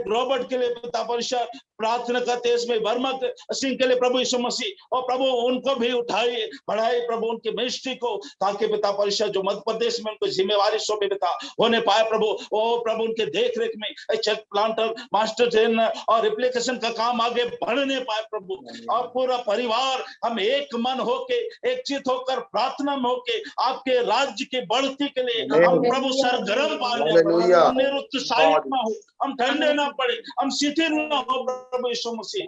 रॉबर्ट के लिए पिता परिषद प्रार्थना करते हैं। इसमें वर्मा सिंह के लिए प्रभु यीशु मसीह और प्रभु उनको भी उठाइए, बढ़ाइए प्रभु उनके मिनिस्ट्री को, ताकि पिता परिषद जो मध्य प्रदेश में उनको जिम्मेवारी सौंपे पिता, होने पाए प्रभु। ओ प्रभु उनके देख रेख में चेक प्लांटर, मास्टर ट्रेनर और एप्लीकेशन का काम आगे बढ़ने पाए प्रभु। और पूरा परिवार हम एक मन होके, एक चित होकर, प्रार्थना में होके आपके राज्य की बढ़ती के लिए हम प्रभु सरगर्म पाए, हम निरुत्साहित ना हो, हम ठंडे ना पड़े, हम शिथिल ना हो प्रभु यीशु मसीह।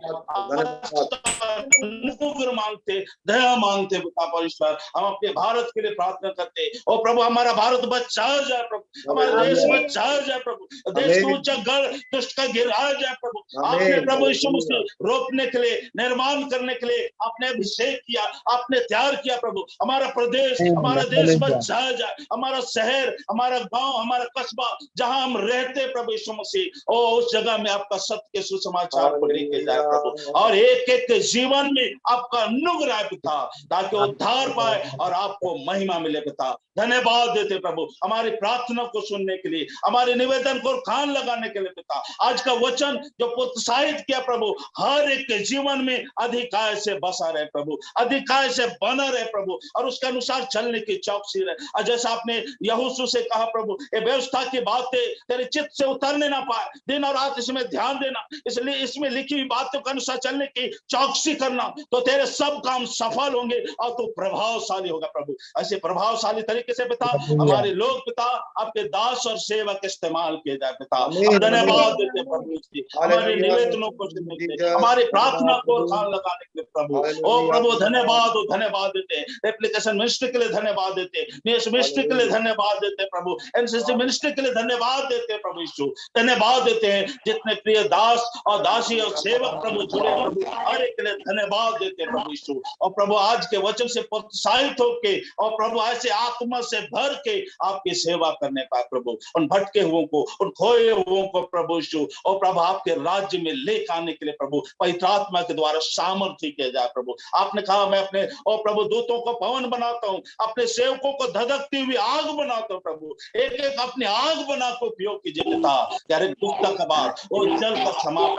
अनुग्रह मांगते, दया मांगते पिता परमेश्वर। हम अपने भारत के लिए प्रार्थना करते। और प्रभु हमारा भारत बचाया जाए प्रभु, हमारा देश बचाया जाए प्रभु, देश को ऊंचा गढ़ दुष्ट का गिराया जाए प्रभु। आपने प्रभु यीशु मसीह रोकने के लिए, निर्माण करने के लिए आपने अभिषेक किया, आपने तैयार किया प्रभु। हमारा प्रदेश, हमारा देश बचाया जाए, हमारा शहर, हमारा गांव, हमारा कस्बा जहां हम रहते प्रभु यीशु मसीह, और उस जगह में आपका सत्य के सुसमाचार को लेके जाए प्रभु। और एक एक जीवन में आपका अनुग्रह पिता, ताकि उद्धार पाए और आपको महिमा मिले पिता। धन्यवाद देते प्रभु हमारी प्रार्थना को सुनने के लिए, हमारे निवेदन को कान लगाने के लिए पिता। आज का वचन जो प्रोत्साहित किया प्रभु, हर एक के जीवन में अधिकार से बसा रहे प्रभु, अधिकार से बना रहे प्रभु, और उसके अनुसार चलने की चौकसी रहे। और जैसा आपने यहोशू से कहा प्रभु, ये व्यवस्था की बातें तेरे चित्त से उतरने ना पाए, दिन और रात इसमें ध्यान देना, इसलिए इसमें लिखी हुई बातों के अनुसार चलने की चौकसी करना, तो तेरे सब काम सफल होंगे और तू प्रभावशाली होगा प्रभु। ऐसे प्रभावशाली तरीके से पिता हमारे लोग पिता आपके दास और सेवक इस्तेमाल किए जाए पिता। धन्यवाद देते प्रभु, हमारे निवेदनों को सुनने के लिए, हमारी प्रार्थना को कान लगाने के लिए प्रभु। ओ प्रभु धन्यवाद देते, एप्लीकेशन मिनिस्ट्री के लिए धन्यवाद देते, नेश मिनिस्ट्री के लिए धन्यवाद देते प्रभु, एनसीसी मिनिस्ट्री के लिए धन्यवाद देते प्रभु यीशु। धन्यवाद देते हैं जितने प्रिय दास और दासी और सेवक प्रभु जुड़े प्रभु, हर एक के लिए धन्यवाद देते प्रभु यीशु। और प्रभु आज के वचन से प्रोत्साहित होके और प्रभु ऐसे आत्मा से भर के आपकी सेवा करने पाए प्रभु, उन भटके हुओं को, उन खोए हुओं को प्रभु यीशु, और प्रभु आपके राज्य में लेकर आने के लिए प्रभु पवित्र आत्मा के द्वारा सामर्थ्य किया जाए प्रभु। आपने कहा मैं अपने और प्रभु दूतों को पवन बनाता हूँ, अपने सेवकों को धधकती हुई आग बनाता हूँ प्रभु। एक एक अपनी आग बना को उपयोग कीजिए पिता, यार दुष्ट का बाद वो जल कर समाप्त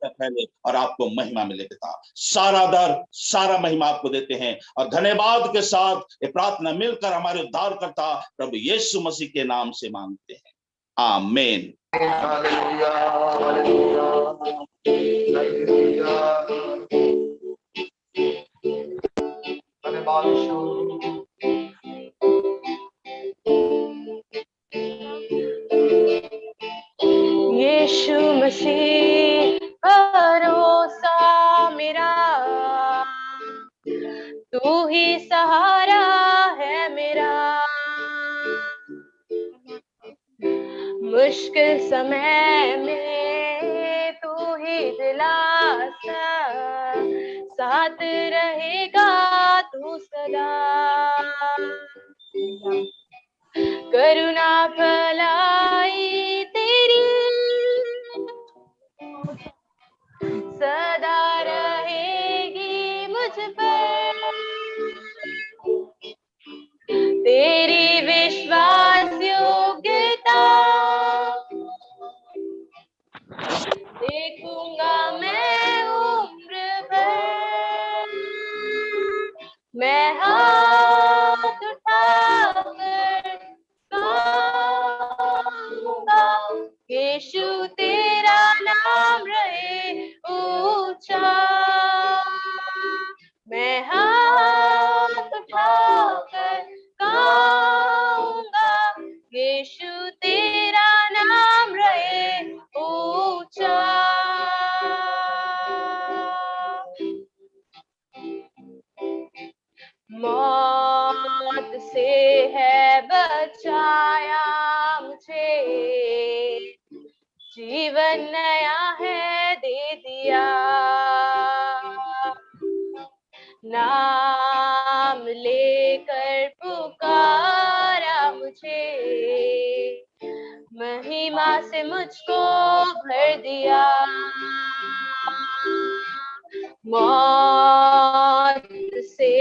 कर पहले, और आपको महिमा मिले पिता। सारा दर सारा महिमा आपको देते हैं, और धन्यवाद के साथ ये प्रार्थना मिलकर हमारे उद्धार करता प्रभु यीशु मसीह के नाम से मांगते हैं, आमीन। यीशु मसीह भरोसा मेरा, तू ही सहारा है मेरा, मुश्किल समय में तू ही दिलासा, साथ रहेगा तू सदा। करुणा भलाई तेरी सदा रहेगी मुझ पर, तेरी विश्वास योग्यता देखूंगा मैं उम्र भर, मैं हाथ उठाकर गाऊंगा, यीशु तेरा नाम रहे ऊंचा, मैं हाथ उठाकर गाऊंगा, यीशु तेरा नाम रहे ऊंचा। मौत से है बचाया मुझे, जीवन नया है दे दिया, नाम लेकर पुकारा मुझे, महिमा से मुझको भर दिया। मौत से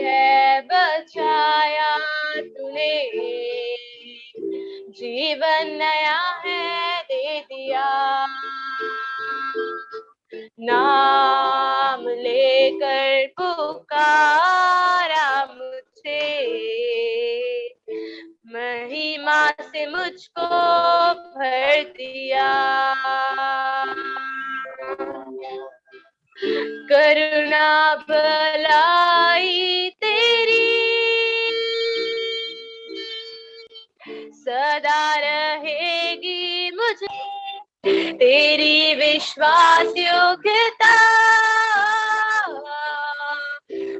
है बचाया तूने, जीवन नया है दे दिया, नाम लेकर पुकारा करुणा भलाई तेरी सदा रहेगी मुझे, तेरी विश्वास योग्यता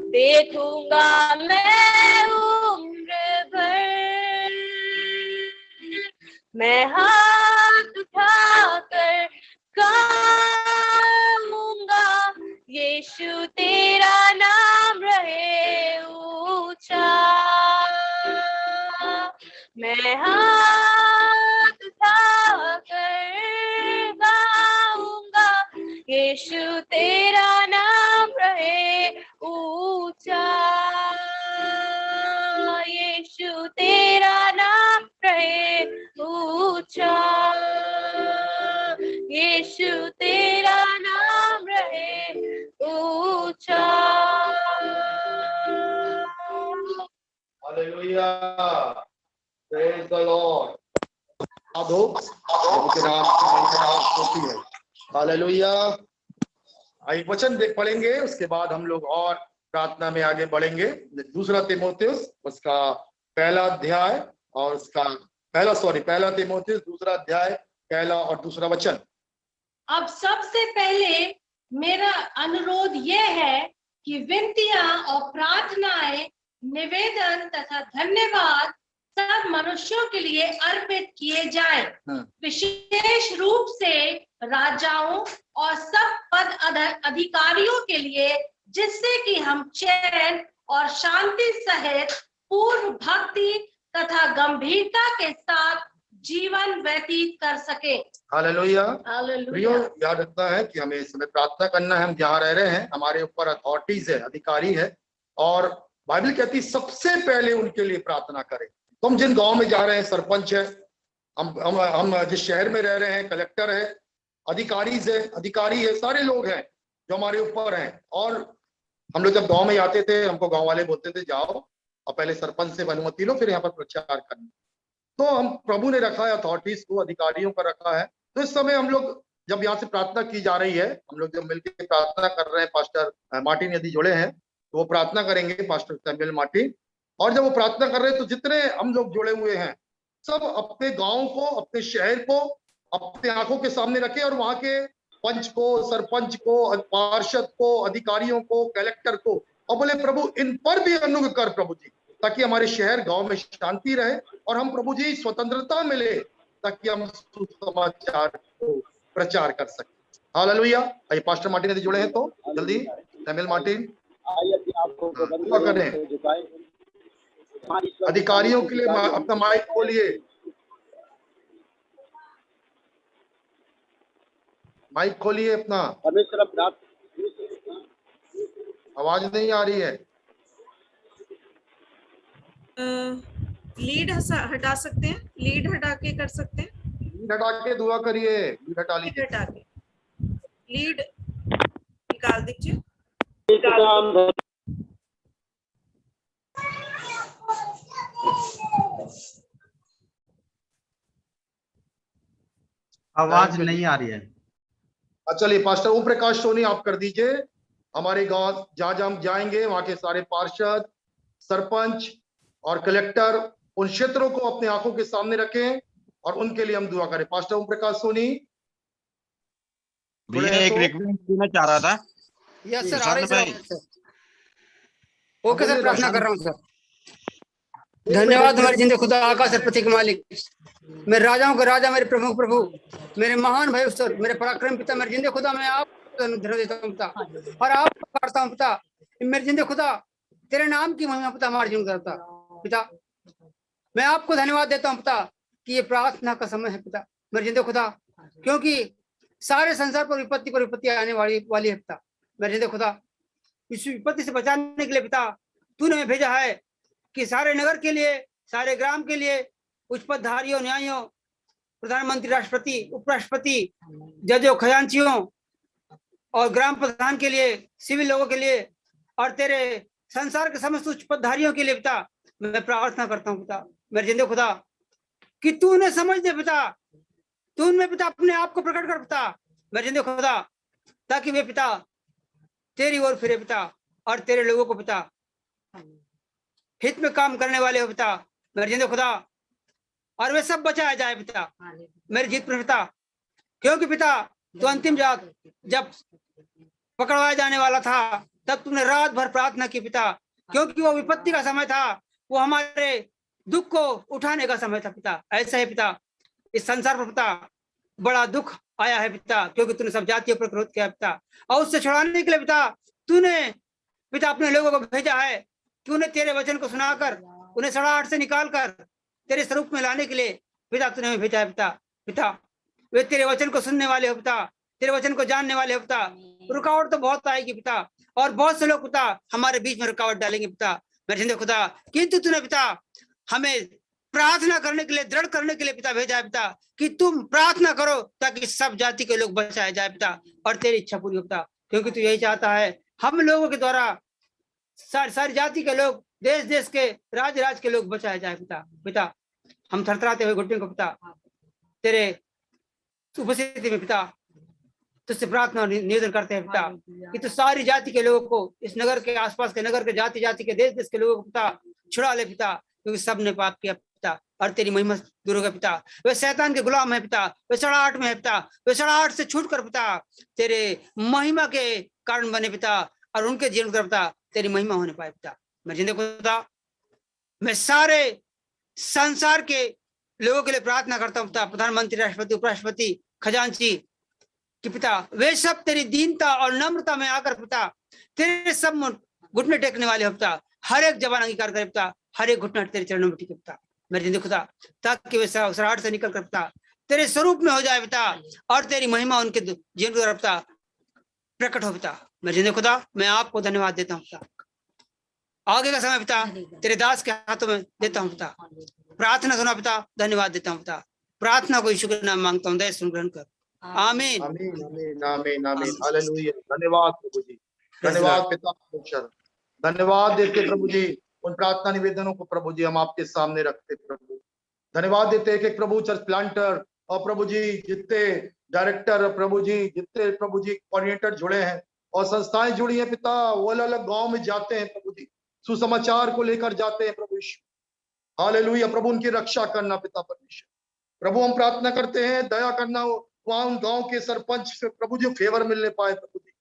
देखूंगा मैं उम्र भर। मैं हाथ उठाकर गाऊंगा, यीशु तेरा नाम रहे ऊंचा। मैं हाथ उठाकर गाऊंगा, यीशु तेरा नाम रहे ऊंचा। यीशु तेरा नाम रहे ऊंचा, यीशु तेरा नाम रहे ऊंचा। Hallelujah, praise the Lord. आधो प्रभु के नाम की होती है। हालेलुया। एक वचन पढ़ेंगे, उसके बाद हम लोग और प्रार्थना में आगे बढ़ेंगे। दूसरा तीमुथियुस उसका पहला अध्याय और उसका पहला तीमुथियुस दूसरा अध्याय पहला और दूसरा वचन। अब सबसे पहले मेरा अनुरोध यह है कि विनतियां और प्रार्थनाएं, निवेदन तथा धन्यवाद सब मनुष्यों के लिए अर्पित किए जाएं, विशेष रूप से राजाओं और सब पद अधिकारियों के लिए, जिससे कि हम चैन और शांति सहित पूर्ण भक्ति तथा गंभीरता के साथ जीवन व्यतीत कर सके। हालेलुया। प्रियो, याद रखना है कि हमें इस समय प्रार्थना करना है। हम जहाँ रह रहे हैं हमारे ऊपर अथॉरिटीज है, अधिकारी है, और बाइबल कहती है सबसे पहले उनके लिए प्रार्थना करें। तो हम जिन गांव में जा रहे हैं, सरपंच है, हम जिस शहर में रह रहे हैं, कलेक्टर है, अधिकारी है, सारे लोग हैं जो हमारे ऊपर हैं। और हम लोग जब गांव में आते थे, हमको गांव वाले बोलते थे जाओ और पहले सरपंच से अनुमति लो, फिर यहाँ पर प्रचार करना। तो हम प्रभु ने रखा है अथॉरिटीज को, अधिकारियों का रखा है। तो इस समय हम लोग जब यहाँ से प्रार्थना की जा रही है, हम लोग जब मिलकर प्रार्थना कर रहे हैं, पास्टर मार्टिन यदि जुड़े हैं तो वो प्रार्थना करेंगे, पास्टर सैमुअल मार्टिन। और जब वो प्रार्थना कर रहे हैं तो जितने हम लोग जुड़े हुए हैं सब अपने गांव को, अपने शहर को अपने आंखों के सामने रखे, और वहां के पंच को, सरपंच को, पार्षद को, अधिकारियों को, कलेक्टर को, और बोले प्रभु इन पर भी अनुग्रह कर प्रभु जी, ताकि हमारे शहर गांव में शांति रहे और हम प्रभु जी स्वतंत्रता मिले, ताकि हम सुसमाचार को प्रचार कर सके। हालेलुया। आइए पास्टर मार्टिन यदि जुड़े हैं तो जल्दी, सैमुअल मार्टिन करें। अधिकारियों के लिए अपना माइक खोलिए, माइक खोलिए अपना। आवाज नहीं आ रही है। लीड हटा सकते हैं, लीड हटा के कर सकते हैं, लीड हटा के दुआ करिए, लीड हटा लीजिए, हटा के लीड निकाल दीजिए। आवाज नहीं आ रही है। चलिए पास्टर ओम प्रकाश सोनी आप कर दीजिए। हमारे गांव जहां हम जाएंगे वहां के सारे पार्षद, सरपंच और कलेक्टर उन क्षेत्रों को अपने आंखों के सामने रखें और उनके लिए हम दुआ करें। पास्टर ओम प्रकाश सोनी। भैया एक रिक्वेस्ट देना चाह रहा था। यस सर, आ रही सर। ओके सर, प्रार्थना कर रहा हूँ सर। धन्यवाद हमारे जिंदे खुदा, आकाश और पृथ्वी के मालिक, मेरे राजाओं का राजा, मेरे प्रभु प्रभु, मेरे महान भाई सर, मेरे पराक्रम पिता, मेरे जिंदे खुदा, मैं आपको धन्यवाद देता हूँ पिता, और आपको पुकारता हूँ पिता। मेरे जिंदे खुदा, तेरे नाम की महिमा पिता हमारे जीवन करता पिता। मैं आपको धन्यवाद देता हूँ पिता कि ये प्रार्थना का समय है पिता, मेरे जिंदे खुदा, क्योंकि सारे संसार पर विपत्ति आने वाली है पिता। मेरे जिंदे खुदा, इस विपत्ति से बचाने के लिए पिता तूने हमें भेजा है कि सारे नगर के लिए, सारे ग्राम के लिए, उच्च पदधारियों, न्यायियों, प्रधानमंत्री, राष्ट्रपति, उपराष्ट्रपति, जजों, खजांचियों और ग्राम प्रधान के लिए, सिविल लोगों के लिए और तेरे संसार के समस्त उच्च पदधारियों के लिए पिता मैं प्रार्थना करता हूँ पिता, मेरे जिंदे खुदा, कि तू उन्हें समझ दे पिता, तू उनमें पिता अपने आप को प्रकट कर पिता, मेरे जिंदे खुदा, ताकि वे पिता तेरी ओर फिरे पिता, और तेरे लोगों को पिता हित में काम करने वाले हो पिता मेरे जिंदे खुदा, और वे सब बचाया जाए पिता मेरे जीत पर पिता, क्योंकि पिता तो अंतिम जात जब पकड़वाया जाने वाला था तब तुमने रात भर प्रार्थना की पिता, क्योंकि वो विपत्ति का समय था, वो हमारे दुख को उठाने का समय था पिता। ऐसा है पिता, इस संसार पर पिता बड़ा दुख आया है पिता, क्योंकि तूने सब जातियों पर क्रोध किया पिता, और उससे छुड़ाने के लिए पिता तूने पिता अपने लोगों को भेजा है। तूने तेरे वचन को सुनाकर उन्हें सड़ाहट से निकाल कर तेरे स्वरूप में लाने के लिए पिता तूने हमें भेजा है पिता। पिता वे तेरे वचन को सुनने वाले हो पिता, तेरे वचन को जानने वाले हो पिता। रुकावट तो बहुत आएगी पिता, और बहुत से लोग पिता हमारे बीच में रुकावट डालेंगे पिता मेरे जिंदे खुदा, किंतु तूने पिता हमें प्रार्थना करने के लिए, दृढ़ करने के लिए पिता भेजा है पिता, कि तुम प्रार्थना करो ताकि सब जाति के लोग बचाए जाए पिता, और तेरी इच्छा पूरी हो पिता, क्योंकि तू यही चाहता है हम लोगों के द्वारा सारी जाति के लोग, देश देश के, राज के लोग बचाए जाए पिता। पिता हम थरथराते हुए घुटने को पिता तेरे उपस्थिति में पिता तुझसे प्रार्थना और निवेदन करते हैं पिता, कि तू सारी जाति के लोगों को, इस नगर के आसपास के नगर के जाति जाति के, देश देश के लोगों को पिता छुड़ा ले पिता, क्योंकि सब ने पाप किया पिता, और तेरी महिमा दूर हो गई पिता। वे शैतान के गुलाम है पिता, वे सड़ाहट में है पिता, वे सड़ाहट से छूट कर पिता तेरे महिमा के कारण बने पिता, और उनके जीवन कर पिता तेरी महिमा होने पाए पिता। मैं जिंदगी खुदा मैं सारे संसार के लोगों के लिए प्रार्थना करता हूँ पिता, प्रधानमंत्री, राष्ट्रपति, उपराष्ट्रपति, खजांची कि पिता वे सब तेरी दीनता और नम्रता में आकर पिता तेरे सब घुटने टेकने वाले हो पिता, हर एक जवान अंगीकार करे पिता, हर एक घुटना तेरे चरणों में टिके पिता मेरे जिंदगी खुदा, ताकि वे सराहट से निकल कर पिता तेरे स्वरूप में हो जाए पिता, और तेरी महिमा उनके जीवन द्वारा पिता प्रकट हो पिता मेरे जिंदगी खुदा। मैं आपको धन्यवाद देता हूँ पिता, आगे का समय पिता तेरे दास के हाथों में देता हूँ पिता, प्रार्थना सुना पिता, धन्यवाद देता हूँ पिता, प्रार्थना को यीशु के नाम मांगता हूँ, दया सुन ग्रहण कर, आमीन आमीन आमीन आमीन आमीन हालेलुया। धन्यवाद प्रभु जी, धन्यवाद पिता परमेश्वर, धन्यवाद देते प्रभु जी उन प्रार्थना निवेदनों को प्रभु जी हम आपके सामने रखते प्रभु, धन्यवाद देते एक एक प्रभु चर्च प्लांटर और प्रभु जी जितने डायरेक्टर प्रभु जी, जितने प्रभु जी कोऑर्डिनेटर जुड़े हैं और संस्थाएं जुड़ी हैं पिता, वो अलग अलग गांव में जाते हैं प्रभु जी, सुसमाचार को लेकर जाते हैं प्रभु यीशु, हालेलुया। प्रभु उनकी रक्षा करना पिता परमेश्वर, प्रभु हम प्रार्थना करते हैं दया करना वहां उन गांव के सरपंच से प्रभु जी फेवर मिलने पाए प्रभु जी,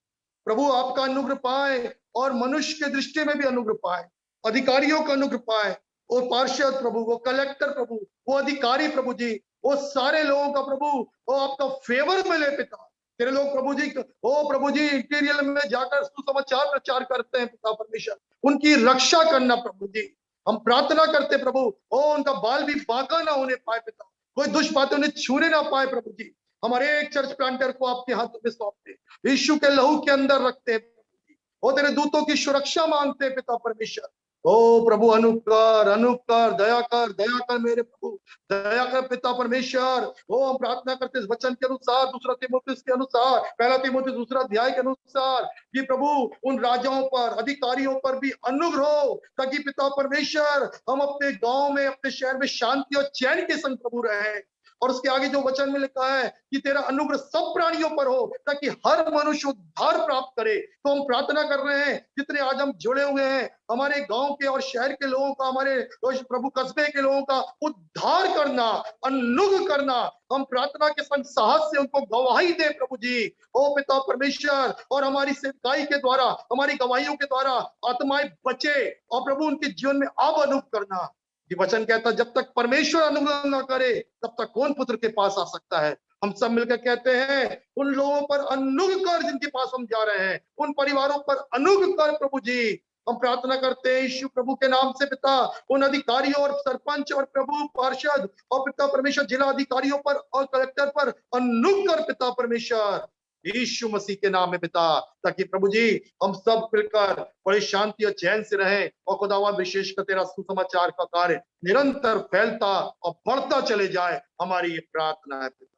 प्रभु आपका अनुग्रह पाए और मनुष्य के दृष्टि में भी अनुग्रह पाए, अधिकारियों का अनुग्रह पाए, वो पार्षद प्रभु, वो कलेक्टर प्रभु, वो अधिकारी प्रभु जी, वो सारे लोगों का प्रभु वो आपका फेवर मिले पिता। तेरे लोग प्रभु जी ओ प्रभु जी इंटीरियर में जाकर सुसमाचार प्रचार करते हैं पिता परमेश्वर, उनकी रक्षा करना प्रभु जी, हम प्रार्थना करते प्रभु ओ उनका बाल भी बांका ना होने पाए पिता, कोई दुष्ट बातें उन्हें छूने ना पाए प्रभु जी। हमारे एक चर्च प्लांटर को आपके हाथों में सौंपते, यीशु के लहू के अंदर रखते हैं प्रभु जी, ओ तेरे दूतों की सुरक्षा मांगते हैं पिता परमेश्वर। ओ प्रभु अनुकर दया कर मेरे प्रभु, दया कर पिता परमेश्वर। ओ हम प्रार्थना करते इस वचन के अनुसार, दूसरा तीमुथियुस के अनुसार, पहला तीमुथियुस दूसरा अध्याय के अनुसार, कि प्रभु उन राजाओं पर, अधिकारियों पर भी अनुग्रह हो, ताकि पिता परमेश्वर हम अपने गांव में, अपने शहर में शांति और चैन के संग प्रभु रहे। और उसके आगे जो वचन में लिखा है कि तेरा अनुग्रह सब प्राणियों पर हो, ताकि हर मनुष्य उद्धार प्राप्त करे। तो हम प्रार्थना कर रहे हैं जितने आज हम जुड़े हुए हैं, हमारे गांव के और शहर के लोगों का, हमारे प्रभु कस्बे के लोगों का उद्धार करना, अनुग्रह करना, हम प्रार्थना के संग साहस से उनको गवाही दे प्रभु जी, ओ पिता परमेश्वर। और हमारी सेवकाई के द्वारा, हमारी गवाहियों के द्वारा आत्माएं बचे और प्रभु उनके जीवन में अब अनुग्रह करना। ये वचन कहता है जब तक परमेश्वर अनुग्रह न करे तब तक कौन पुत्र के पास आ सकता है। हम सब मिलकर कहते हैं उन लोगों पर अनुग्रह कर जिनके पास हम जा रहे हैं, उन परिवारों पर अनुग्रह कर प्रभु जी। हम प्रार्थना करते हैं यीशु प्रभु के नाम से पिता, उन अधिकारियों और सरपंच और प्रभु पार्षद और पिता परमेश्वर जिला अधिकारियों पर और कलेक्टर पर अनुग्रह कर पिता परमेश्वर, यीशु मसीह के नाम में पिता, ताकि प्रभु जी हम सब मिलकर बड़ी शांति और चैन से रहें और खुदावा विशेषकर तेरा सुसमाचार का कार्य निरंतर फैलता और बढ़ता चले जाए। हमारी ये प्रार्थना है पिता,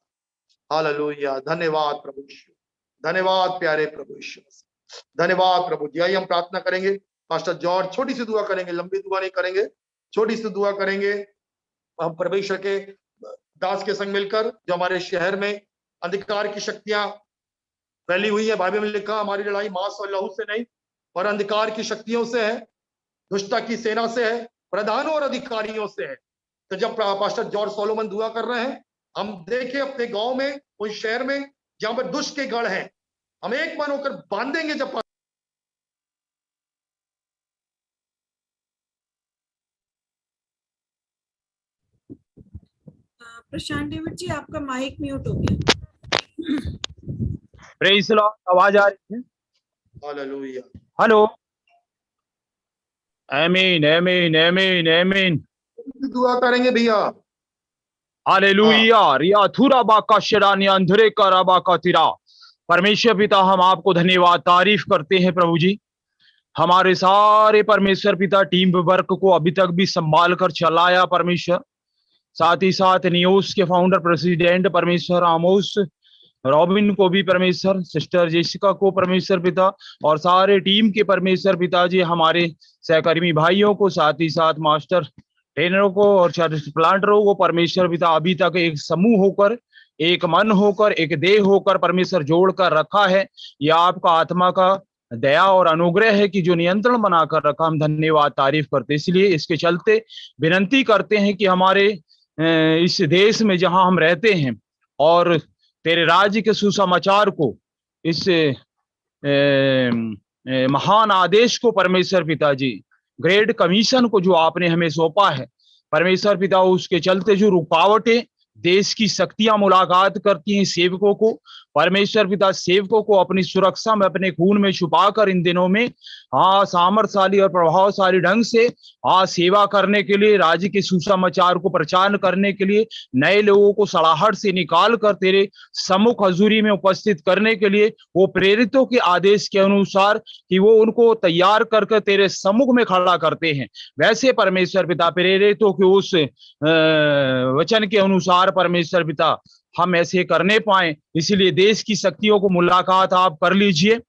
हालेलुया। धन्यवाद प्रभु यीशु, धन्यवाद प्यारे प्रभु यीशु, धन्यवाद प्रभु जी। आइए हम प्रार्थना करेंगे, पास्टर जॉर्ज छोटी सी दुआ करेंगे, लंबी दुआ नहीं करेंगे, छोटी सी दुआ करेंगे। हम परमेश्वर के दास के संग मिलकर जो हमारे शहर में अंधकार की शक्तियां फैली हुई है। बाइबल में लिखा हमारी लड़ाई मांस और लहू से नहीं पर अंधकार की शक्तियों से है, दुष्टता की सेना से है, प्रधानों और अधिकारियों से है। तो जब पास्टर जॉर्ज सोलोमन दुआ कर रहे हैं, हम देखें अपने गांव में, उस शहर में जहां पर दुष्ट के गढ़ हैं, हम एक मन होकर बांधेंगे। जब प्रशांत डेविड जी, आपका माइक म्यूट हो गया। प्रेज द लॉर्ड, आवाज आ रही है? हालेलुया, हेलो, आमीन आमीन आमीन आमीन। दुआ करेंगे भैया। हालेलुया। रिया थुरा बाका शरानी अंधरे का रबा का तिरा। परमेश्वर पिता, हम आपको धन्यवाद तारीफ करते हैं प्रभु जी। हमारे सारे परमेश्वर पिता टीम वर्क को अभी तक भी संभाल कर चलाया परमेश्वर। साथ ही साथ न्यूज के फाउंडर प्रेसिडेंट परमेश्वर आमोस रॉबिन को भी परमेश्वर, सिस्टर जेसिका को परमेश्वर पिता, और सारे टीम के परमेश्वर पिता जी, हमारे सहकर्मी भाइयों को, साथ ही साथ मास्टर ट्रेनरों को और प्लांटरों को परमेश्वर पिता अभी तक एक समूह होकर, एक मन होकर, एक देह होकर परमेश्वर जोड़कर रखा है। यह आपका आत्मा का दया और अनुग्रह है कि जो नियंत्रण बनाकर रखा। हम धन्यवाद तारीफ करते, इसलिए इसके चलते विनती करते हैं कि हमारे इस देश में जहां हम रहते हैं और तेरे राज्य के सुसमाचार को, इस महान आदेश को परमेश्वर पिता जी, ग्रेट कमीशन को जो आपने हमें सौंपा है परमेश्वर पिता, उसके चलते जो रुकावटें देश की शक्तियां मुलाकात करती हैं सेवकों को, परमेश्वर पिता सेवकों को अपनी सुरक्षा में, अपने खून में छुपाकर इन दिनों में सामर्थ्यशाली और प्रभावशाली ढंग से सेवा करने के लिए, राज्य के सुसमाचार को प्रचार करने के लिए, नए लोगों को सड़ाहट से निकाल कर तेरे सम्मुख हजूरी में उपस्थित करने के लिए, वो प्रेरितों के आदेश के अनुसार कि वो उनको तैयार करके तेरे सम्मुख में खड़ा करते हैं, वैसे परमेश्वर पिता प्रेरितों के उस वचन के अनुसार परमेश्वर पिता हम ऐसे करने पाए। इसीलिए देश की शक्तियों को मुलाकात आप कर लीजिए,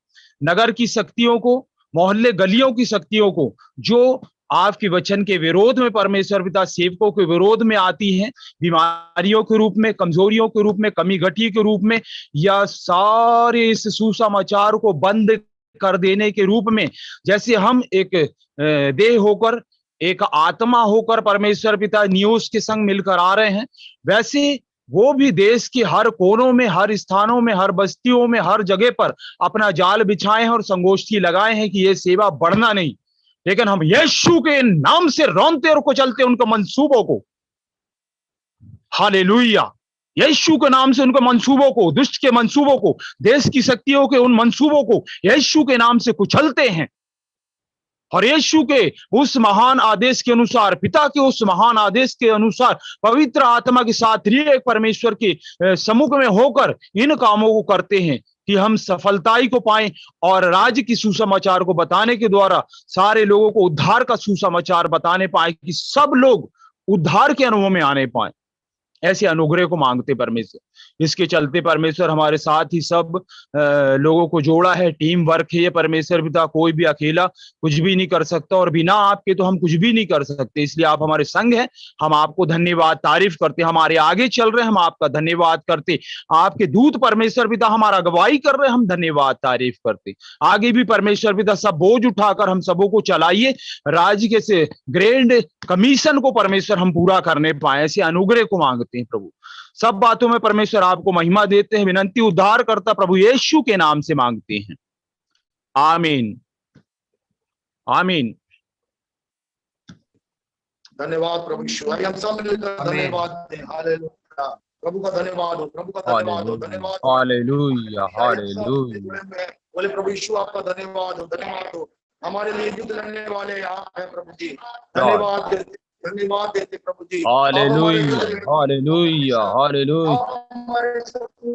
नगर की शक्तियों को, मोहल्ले गलियों की शक्तियों को, जो आपके वचन के विरोध में परमेश्वर पिता सेवकों के विरोध में आती हैं, बीमारियों के रूप में, कमजोरियों के रूप में, कमी घटी के रूप में, या सारे इस सुसमाचार को बंद कर देने के रूप में, जैसे हम एक देह होकर, एक आत्मा होकर परमेश्वर पिता न्यूज के संग मिलकर आ रहे हैं, वैसे वो भी देश के हर कोनों में, हर स्थानों में, हर बस्तियों में, हर जगह पर अपना जाल बिछाए हैं और संगोष्ठी लगाए हैं कि ये सेवा बढ़ना नहीं, लेकिन हम यीशु के नाम से रौंदते और कुचलते उनके मंसूबों को। हालेलुया। यीशु के नाम से उनके मंसूबों को, दुष्ट के मंसूबों को, देश की शक्तियों के उन मंसूबों को यीशु के नाम से कुचलते हैं और यीशु के उस महान आदेश के अनुसार, पिता के उस महान आदेश के अनुसार, पवित्र आत्मा के साथ एक परमेश्वर के सम्मुख में होकर इन कामों को करते हैं कि हम सफलताई को पाएं और राज्य की सुसमाचार को बताने के द्वारा सारे लोगों को उद्धार का सुसमाचार बताने पाए, कि सब लोग उद्धार के अनुभव में आने पाए। ऐसे अनुग्रह को मांगते परमेश्वर। इसके चलते परमेश्वर हमारे साथ ही सब लोगों को जोड़ा है, टीम वर्क है ये परमेश्वर पिता। कोई भी अकेला कुछ भी नहीं कर सकता और बिना आपके तो हम कुछ भी नहीं कर सकते, इसलिए आप हमारे संग हैं। हम आपको धन्यवाद तारीफ करते, हमारे आगे चल रहे हैं, हम आपका धन्यवाद करते। आपके दूत परमेश्वर पिता हमारा अगुवाई कर रहे हैं, हम धन्यवाद तारीफ करते। आगे भी परमेश्वर पिता सब बोझ उठाकर हम सबों को चलाइए, राज्य के से ग्रैंड कमीशन को परमेश्वर हम पूरा करने पाए, ऐसे अनुग्रह को मांगते हैं प्रभु। सब बातों में परमेश्वर आपको महिमा देते हैं। विनंती उद्धार करता प्रभु यीशु के नाम से मांगते हैं, आमीन आमीन। धन्यवाद प्रभु यीशु। हम सब मिलकर धन्यवाद दें। हालेलुया। प्रभु का धन्यवाद हो, प्रभु का धन्यवाद हो, धन्यवाद। Hallelujah hallelujah. बोले प्रभु यीशु आपका धन्यवाद हो, धन्यवाद हो। हमारे लिए युद्ध लड़ने वाले आप हैं प्रभु जी, धन्यवाद देते, धन्यवाद देते प्रभु जी। Hallelujah hallelujah hallelujah. हमारे शत्रु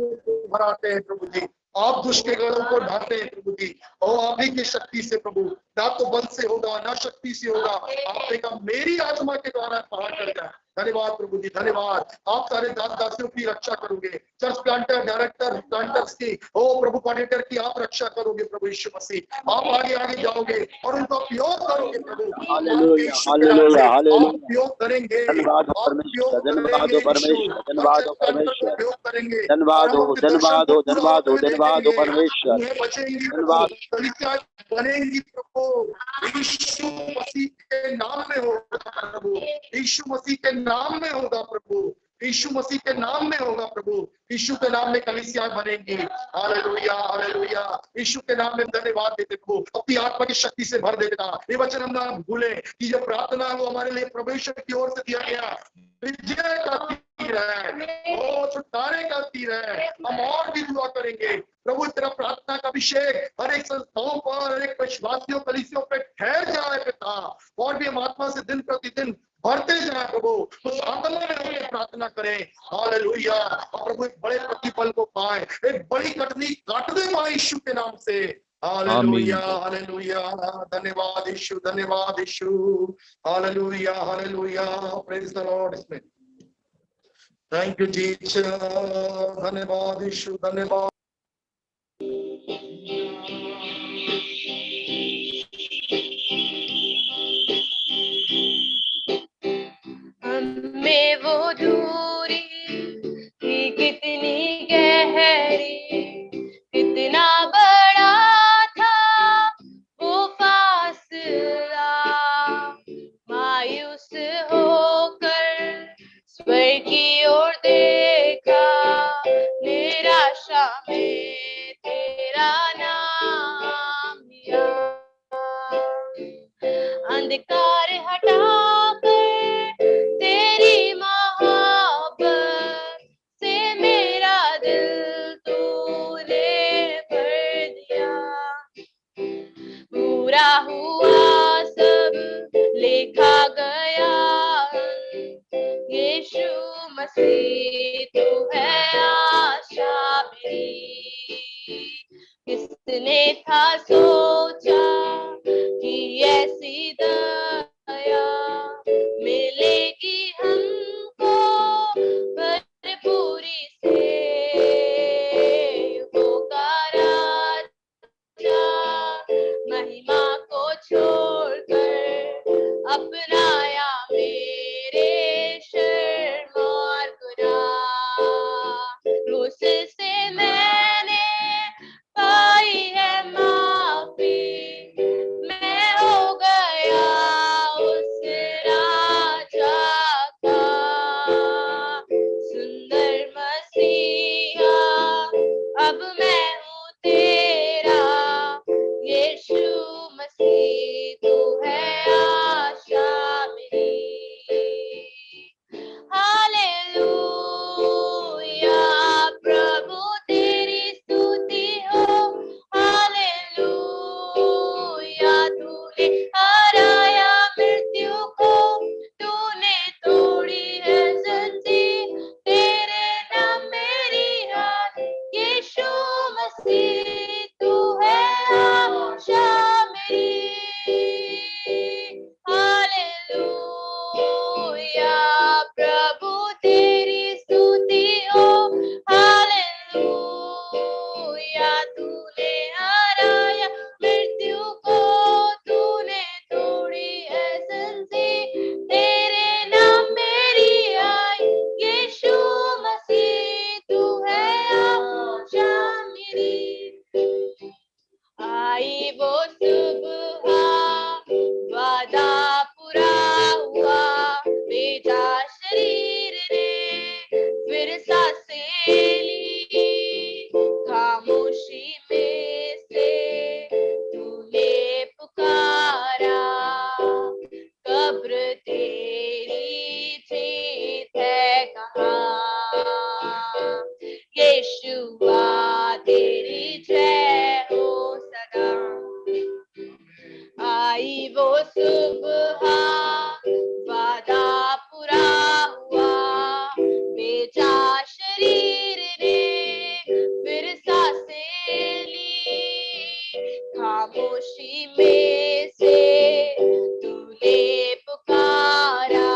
भराते हैं प्रभु जी, आप दुष्ट के गढ़ों को ढाते हैं प्रभु जी, और आप ही की शक्ति से प्रभु, ना तो बल से होगा ना शक्ति से होगा, आपने कहा मेरी आत्मा के द्वारा पहाड़ कर जाए। धन्यवाद प्रभु जी, धन्यवाद। आप सारे दासियों की रक्षा करोगे, चर्च प्लांटर, डायरेक्टर, प्लांटर्स की, ओ प्रभु कोऑर्डिनेटर की आप रक्षा करोगे प्रभु यीशु मसीह। आप आगे आगे जाओगे और उनका उपयोग करोगे प्रभु, हालेलुया, आप हालेलुया, हालेलुया। उपयोग करेंगे, धन्यवाद हो आप परमेश्वर, उपयोग धन्यवाद हो करेंगे परमेश्वर, धन्यवाद हो परमेश्वर, उपयोग करेंगे, धन्यवाद हो, धन्यवाद हो, धन्यवाद हो, धन्यवाद हो देखेंगे, परमेश्वर, उन्हें बचेंगी प्रभु, धन्यवाद। कलीसिया बनेंगी प्रभु, यीशु मसीह के नाम में होगा प्रभु, यीशु मसीह के नाम में होगा प्रभु, यीशु मसीह के नाम में होगा प्रभु, यीशु के नाम में कलीसिया बनेंगी। Hallelujah, hallelujah. यीशु के नाम में धन्यवाद देते प्रभु, अपनी आत्मा की शक्ति से भर देता। ये वचन हम ना भूले कि जो प्रार्थना है वो हमारे लिए परमेश्वर की ओर से दिया गया विजय का तीर है, वो छुटकारे का तीर है। हम और भी दुआ करेंगे प्रभु, तेरा प्रार्थना का अभिषेक हर एक संस्थाओं पर, हर एक विश्वासियों कलीसियों पे ठहर जाए पिता, और भी हम आत्मा से दिन प्रतिदिन बढ़ते जाए प्रभु, उस आत्मा में हम प्रार्थना करें। हालेलुया। और प्रभु एक बड़े प्रतिफल को पाए, एक बड़ी कटनी काटने पाए यीशु के नाम से। Hallelujah, hallelujah. धन्यवाद यीशु, धन्यवाद यीशु। Hallelujah, hallelujah. Praise the Lord. इसमें थैंक यू जीसस, धन्यवाद यीशु, धन्यवाद। हमें वो दूरी थी कितनी गहरी, कितना बड़ा था वो फासला, मायूस होकर स्वर्ग की ओर देखा, निराशा में तेरा नाम लिया, अंधकार हटाकर तेरी मोहब्बत से मेरा दिल तूने भर दिया, पूरा हुआ सब लिखा गया, यीशु मसीह तू है आशा मेरी, किसने था सोचा कि ऐसी दया मिलेगी हमको भरपूरी से, होगा राजा महिमा को छोड़कर अपनाया मेरे शर्म और गुनाह, क्रूस से मैंने पाई है माफी, मैं हो गया उस राजा का सुंदर मसीहा, अब मैं हूँ तेरा, यीशु मसीह तू है आशा मेरी। हालेलुया, प्रभु तेरी स्तुति हो, हालेलुया, तूने हराया मृत्यु को, तूने तोड़ी है जंजीर, तेरे नाम मेरी हार, यीशु मसीह तू है आशा मेरी। हालेलुया, प्रभु तेरी स्तुति हो, हालेलुया, तूने हराया मृत्यु को, तूने तोड़ी है जंजीर, तेरे नाम मेरी आई, यीशु मसीह तू है आशा मेरी। आई वो सुबह, वादा पूरा हुआ, बेटा शरीर ने फिर सांसें ली, खामोशी में से तूने पुकारा, कब्र तेरी जीत है कहाँ, यीशुआ तेरी जय हो सदा। आई वो सुबह, वादा पूरा हुआ, बेचा शरीर ने फिर सांसें ली, खामोशी में से तूने पुकारा,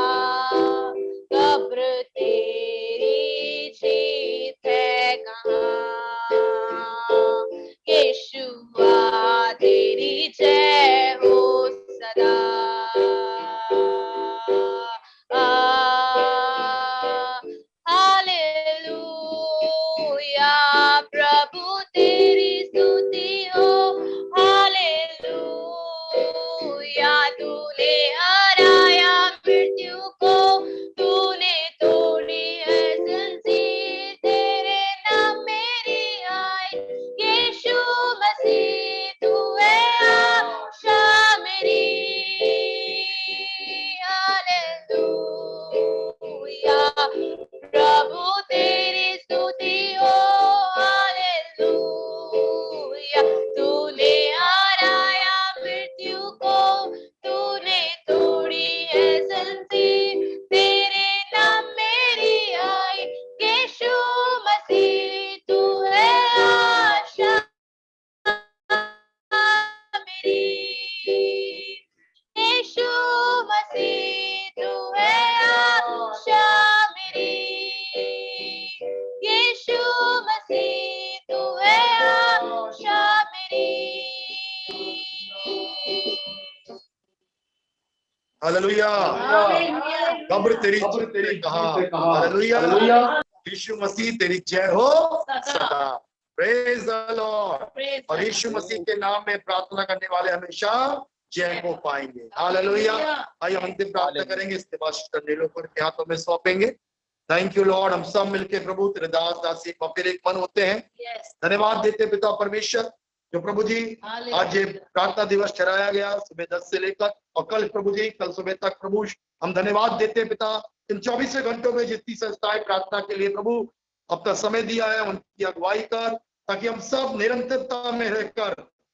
हालेलुया। कब्र तेरी जीत कहा, हालेलुया। यीशु मसीह तेरी जय हो सदा। Praise the Lord. और यीशु मसीह के नाम में प्रार्थना करने वाले हमेशा जय को पाएंगे, हालेलुया। आइए हम अंतिम प्रार्थना करेंगे, इसके बाद सिस्टर नीलो के हाथों में सौंपेंगे। Thank you Lord. हम सब मिलके प्रभु तेरे दास दासी फिर एक मन होते हैं, धन्यवाद देते पिता परमेश्वर, जो प्रभु जी आज ये प्रार्थना दिवस ठहराया गया सुबह 10 से लेकर और कल प्रभु जी कल सुबह तक प्रभु हम धन्यवाद देते हैं पिता। इन 24 घंटों में जितनी संस्थाएं प्रार्थना के लिए प्रभु अपना समय दिया है, उनकी अगुवाई कर, ताकि हम सब निरंतरता में रहकर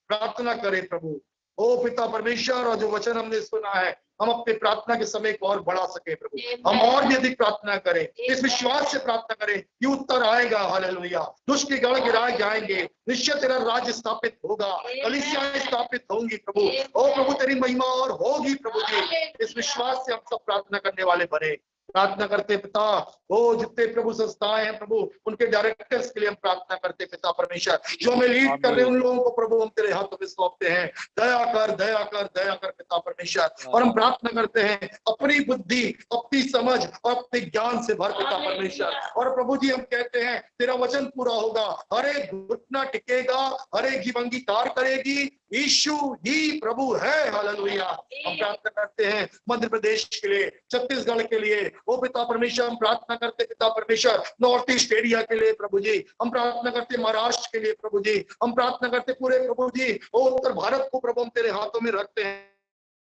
प्रार्थना करें प्रभु। ओ पिता परमेश्वर, और जो वचन हमने सुना है हम अपने प्रार्थना के समय को और बढ़ा सके प्रभु। हम और भी अधिक प्रार्थना करें, इस विश्वास से प्रार्थना करें कि उत्तर आएगा, हालेलुया। दुष्ट के गढ़ गिराए जाएंगे, निश्चय तेरा राज्य स्थापित होगा, कलीसियाएं स्थापित होंगी प्रभु। ओ प्रभु तेरी महिमा और होगी प्रभु जी। इस विश्वास से हम सब प्रार्थना करने वाले बने। प्रार्थना करते पिता, वो जितने प्रभु संस्थाएं हैं प्रभु उनके डायरेक्टर्स के लिए हम प्रार्थना करते पिता परमेश्वर, जो हमें लीड कर रहे हैं उन लोगों को प्रभु हम तेरे हाथों में सौंपते हैं। दया कर दया कर दया कर पिता परमेश्वर। और हम प्रार्थना करते हैं अपनी बुद्धि अपनी समझ और अपने ज्ञान से भर पिता परमेश्वर। और प्रभु जी हम कहते हैं तेरा वचन पूरा होगा, हर एक घुटना टिकेगा, हर एक जीव अंगीकार करेगी, यीशु ही प्रभु है, हालेलुया। हम प्रार्थना करते हैं मध्य प्रदेश के लिए, छत्तीसगढ़ के लिए, ओ पिता परमेश्वर। हम प्रार्थना करते पिता परमेश्वर नॉर्थ ईस्ट एरिया के लिए प्रभु जी। हम प्रार्थना करते महाराष्ट्र के लिए प्रभु जी। हम प्रार्थना करते पूरे प्रभु जी ओ उत्तर भारत को प्रभु हम तेरे हाथों में रखते हैं।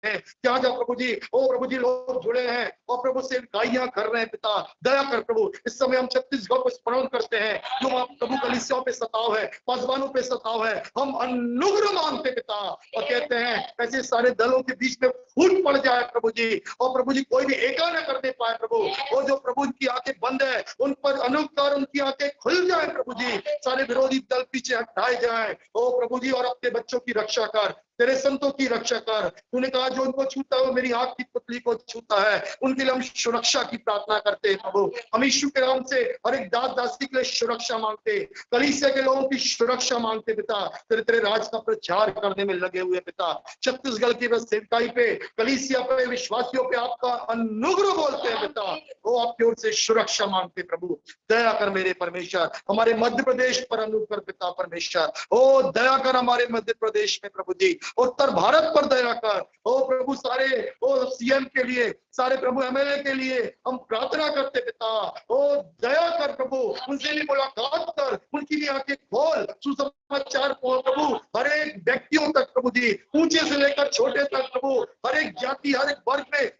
क्या जा प्रभु जी, ओ प्रभु जी लोग जुड़े हैं और प्रभु से गाइयां कर रहे हैं पिता, दया कर प्रभु। इस समय हम छत्तीसगढ़ को स्मरण करते हैं, जो प्रभु कलीसियाओं पे सताव है, पासवानों पे सताव है, हम अनुग्रह मांगते पिता और कहते हैं ऐसे सारे दलों के बीच में फूट पड़ जाए प्रभु जी। और प्रभु जी कोई भी एका न कर दे पाए प्रभु। और जो प्रभु की आंखें बंद है उन पर अनुग्रह, उनकी आंखें खुल जाए प्रभु जी। सारे विरोधी दल पीछे हटाए जाए ओ प्रभु जी। और अपने बच्चों की रक्षा कर, तेरे संतों की रक्षा कर। तूने कहा जो उनको छूता है वो मेरी आंख की पुतली को छूता है, उनके लिए हम सुरक्षा की प्रार्थना करते हैं प्रभु। हम यीशु के नाम से हर एक दास दासी के लिए सुरक्षा मांगते, कलीसिया के लोगों की सुरक्षा मांगते पिता। तेरे राज का प्रचार करने में लगे हुए पिता, छत्तीसगढ़ की सेवकाई पे, कलीसिया पे, विश्वासियों पे आपका अनुग्रह बोलते हैं पिता। वो आपकी ओर से सुरक्षा मांगते प्रभु। दया कर मेरे परमेश्वर, हमारे मध्य प्रदेश पर अनुग्रह पिता परमेश्वर। ओ दया कर हमारे मध्य प्रदेश में प्रभु जी, उत्तर भारत पर दया कर ओ प्रभु। सारे ओ सीएम के लिए, सारे प्रभु एमएलए के लिए हम प्रार्थना करते पिता। ओ दया कर प्रभु, उनसे भी मुलाकात कर, उनकी भी आंखें खोल, सुसमाचार प्रभु हर एक व्यक्तियों तक प्रभु जी, ऊंचे से लेकर छोटे तक प्रभु, हर एक जाति हर एक वर्ग में